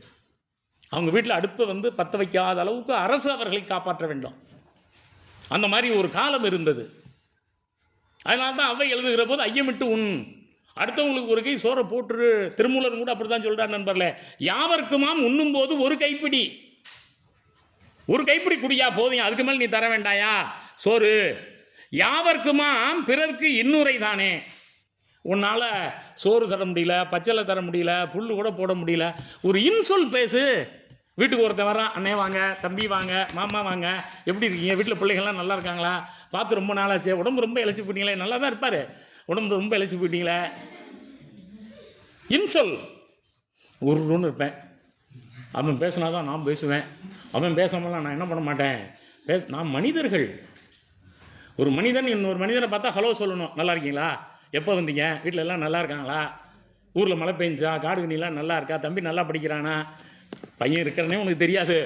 அவங்க வீட்டில் அடுப்பை பற்ற வைக்காத அளவுக்கு அரசு அவர்களை காப்பாற்ற வேண்டும். அந்த மாதிரி ஒரு காலம் இருந்தது. அதனால தான் அவை எழுதுகிற போது ஐயமிட்டு உண், அடுத்தவங்களுக்கு ஒரு கை சோறை போட்டுரு. திருமூலர் கூட அப்படி தான் சொல்கிறார் நண்பர்களே. யாவர்க்குமாம் உண்ணும் போது ஒரு கைப்பிடி, ஒரு கைப்பிடி குடியா போதும், அதுக்கு மேலே நீ தர வேண்டாயா சோறு. யாவர்க்குமாம் பிறர்க்கு இன்னுரை தானே. உன்னால் சோறு தர முடியல, பச்சளை தர முடியல, புல் கூட போட முடியல, ஒரு இன்சொல் பேசு. வீட்டுக்கு ஒருத்தன் வரான், அண்ணே வாங்க, தம்பி வாங்க, மாமா வாங்க, எப்படி இருக்கீங்க, வீட்டில் பிள்ளைகள்லாம் நல்லா இருக்காங்களா, பார்த்து ரொம்ப நாளாச்சு, உடம்பு ரொம்ப இழைச்சி போயிட்டீங்களே. நல்லா தான் இருப்பார், உடம்பு ரொம்ப இழைச்சி போயிட்டீங்களே. இன்சொல். ஒருன்னு இருப்பேன். அவன் பேசினா தான் நான் பேசுவேன், அவன் பேசாமலாம் நான் என்ன பண்ண மாட்டேன். நான் மனிதர்கள். ஒரு மனிதன் இன்னொரு மனிதனை பார்த்தா ஹலோ சொல்லணும், நல்லா இருக்கீங்களா, எப்போ வந்தீங்க, வீட்டில் எல்லாம் நல்லா இருக்காங்களா, ஊரில் மழை பெஞ்சா, காடு கண்ணிலாம் நல்லா இருக்கா, தம்பி நல்லா படிக்கிறானா, பையன் இருக்கிறனே உனக்கு தெரியாது.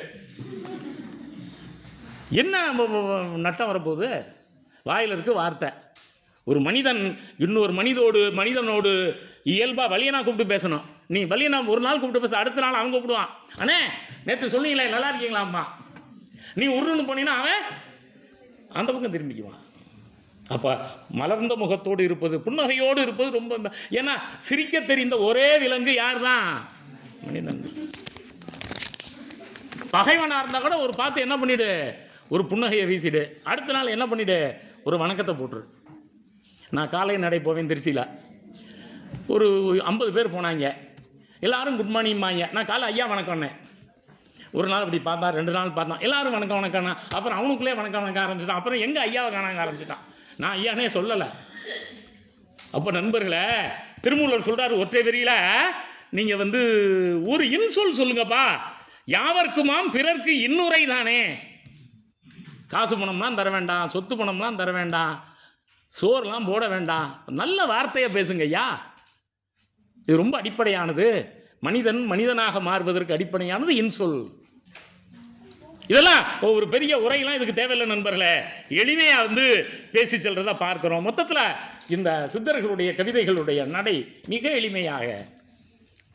என்ன நட்டம் வரப்போகுது? வாயில் இருக்கு வார்த்தை. ஒரு மனிதன் இன்னொரு மனிதனோடு இயல்பாக வலியனா கூப்பிட்டு பேசணும். நீ வலியனா ஒரு நாள் கூப்பிட்டு பேச, அடுத்த நாள் அவன் கூப்பிடுவான், அண்ணே நேற்று சொன்னீங்களே நல்லா இருக்கீங்களா அம்மா, நீ உருன்னு போனீங்கன்னா அவன் அந்த பக்கம் திரும்பிக்குவான். அப்போ மலர்ந்த முகத்தோடு இருப்பது, புன்னகையோடு இருப்பது ரொம்ப. ஏன்னா சிரிக்க தெரிந்த ஒரே விலங்கு யார் தான்? மனிதன். பகைவனாக இருந்தால் கூட ஒரு பார்த்து என்ன பண்ணிவிடு, ஒரு புன்னகையை வீசிடு. அடுத்த நாள் என்ன பண்ணிவிடு, ஒரு வணக்கத்தை போட்டுரு. நான் காலை நடை போவேன் திருச்சியில். ஒரு 50 பேர் போனாங்க. எல்லோரும் குட் மார்னிங்மாங்க. நான் காலை ஐயா வணக்கம்னேன். ஒரு நாள் அப்படி பார்த்தான், 2 நாள் பார்த்தான், எல்லோரும் வணக்கம் வணக்கம்னா. அப்புறம் அவனுக்குள்ளே வணக்கம் வணக்க ஆரம்பிச்சிட்டான். அப்புறம் எங்கள் ஐயாவை காணாங்க ஆரம்பிச்சிட்டான். நான் ஐயானே சொல்லலை. அப்போ நண்பர்களே, திருமூலர் சொல்கிறார் ஒற்றை வரியில், நீங்கள் ஒரு இன்சொல் சொல்லுங்கப்பா. யாவர்க்குமாம் பிறர்க்கு இன்னுரை தானே. காசு பணம்லாம் தர வேண்டாம், சொத்து பணம்லாம் தர வேண்டாம், சோறுலாம் போட வேண்டாம், நல்ல வார்த்தையை பேசுங்க ஐயா. இது ரொம்ப அடிப்படையானது. மனிதன் மனிதனாக மாறுவதற்கு அடிப்படையானது இன்சொல். இதெல்லாம் ஒரு பெரிய உரையெல்லாம் இதுக்கு தேவையில்லை நண்பர்களே. எளிமையாக பேசி செல்றதை பார்க்குறோம். மொத்தத்தில் இந்த சித்தர்களுடைய கவிதைகளுடைய நடை மிக எளிமையாக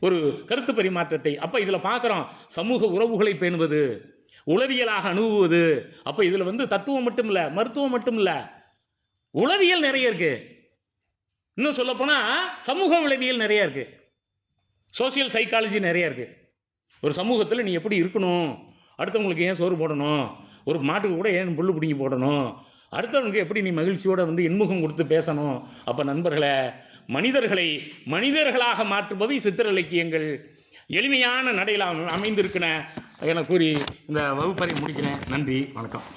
ஒரு கருத்து பரிமாற்றத்தை. அப்போ இதில் பார்க்குறோம் சமூக உறவுகளை பேணுவது, உளவியலாக அணுகுவது. அப்போ இதில் தத்துவம் மட்டும் இல்லை, மருத்துவம் மட்டும் இல்லை, உளவியல் நிறைய இருக்குது. இன்னும் சொல்லப்போனால் சமூக உளவியல் நிறைய இருக்குது, சோசியல் சைக்காலஜி நிறைய இருக்குது. ஒரு சமூகத்தில் நீ எப்படி இருக்கணும், அடுத்தவங்களுக்கு ஏன் சோறு போடணும், ஒரு மாட்டுக்கு கூட ஏன் புல் பிடிங்கி போடணும், அடுத்தவனுக்கு எப்படி நீ மகிழ்ச்சியோடு இன்முகம் கொடுத்து பேசணும். அப்போ நண்பர்களே, மனிதர்களை மனிதர்களாக மாற்றுபவை சித்திர இலக்கியங்கள். எளிமையான நடையில் அமைந்திருக்கின என கூறி இந்த வகுப்பறை முடிக்கிறேன். நன்றி, வணக்கம்.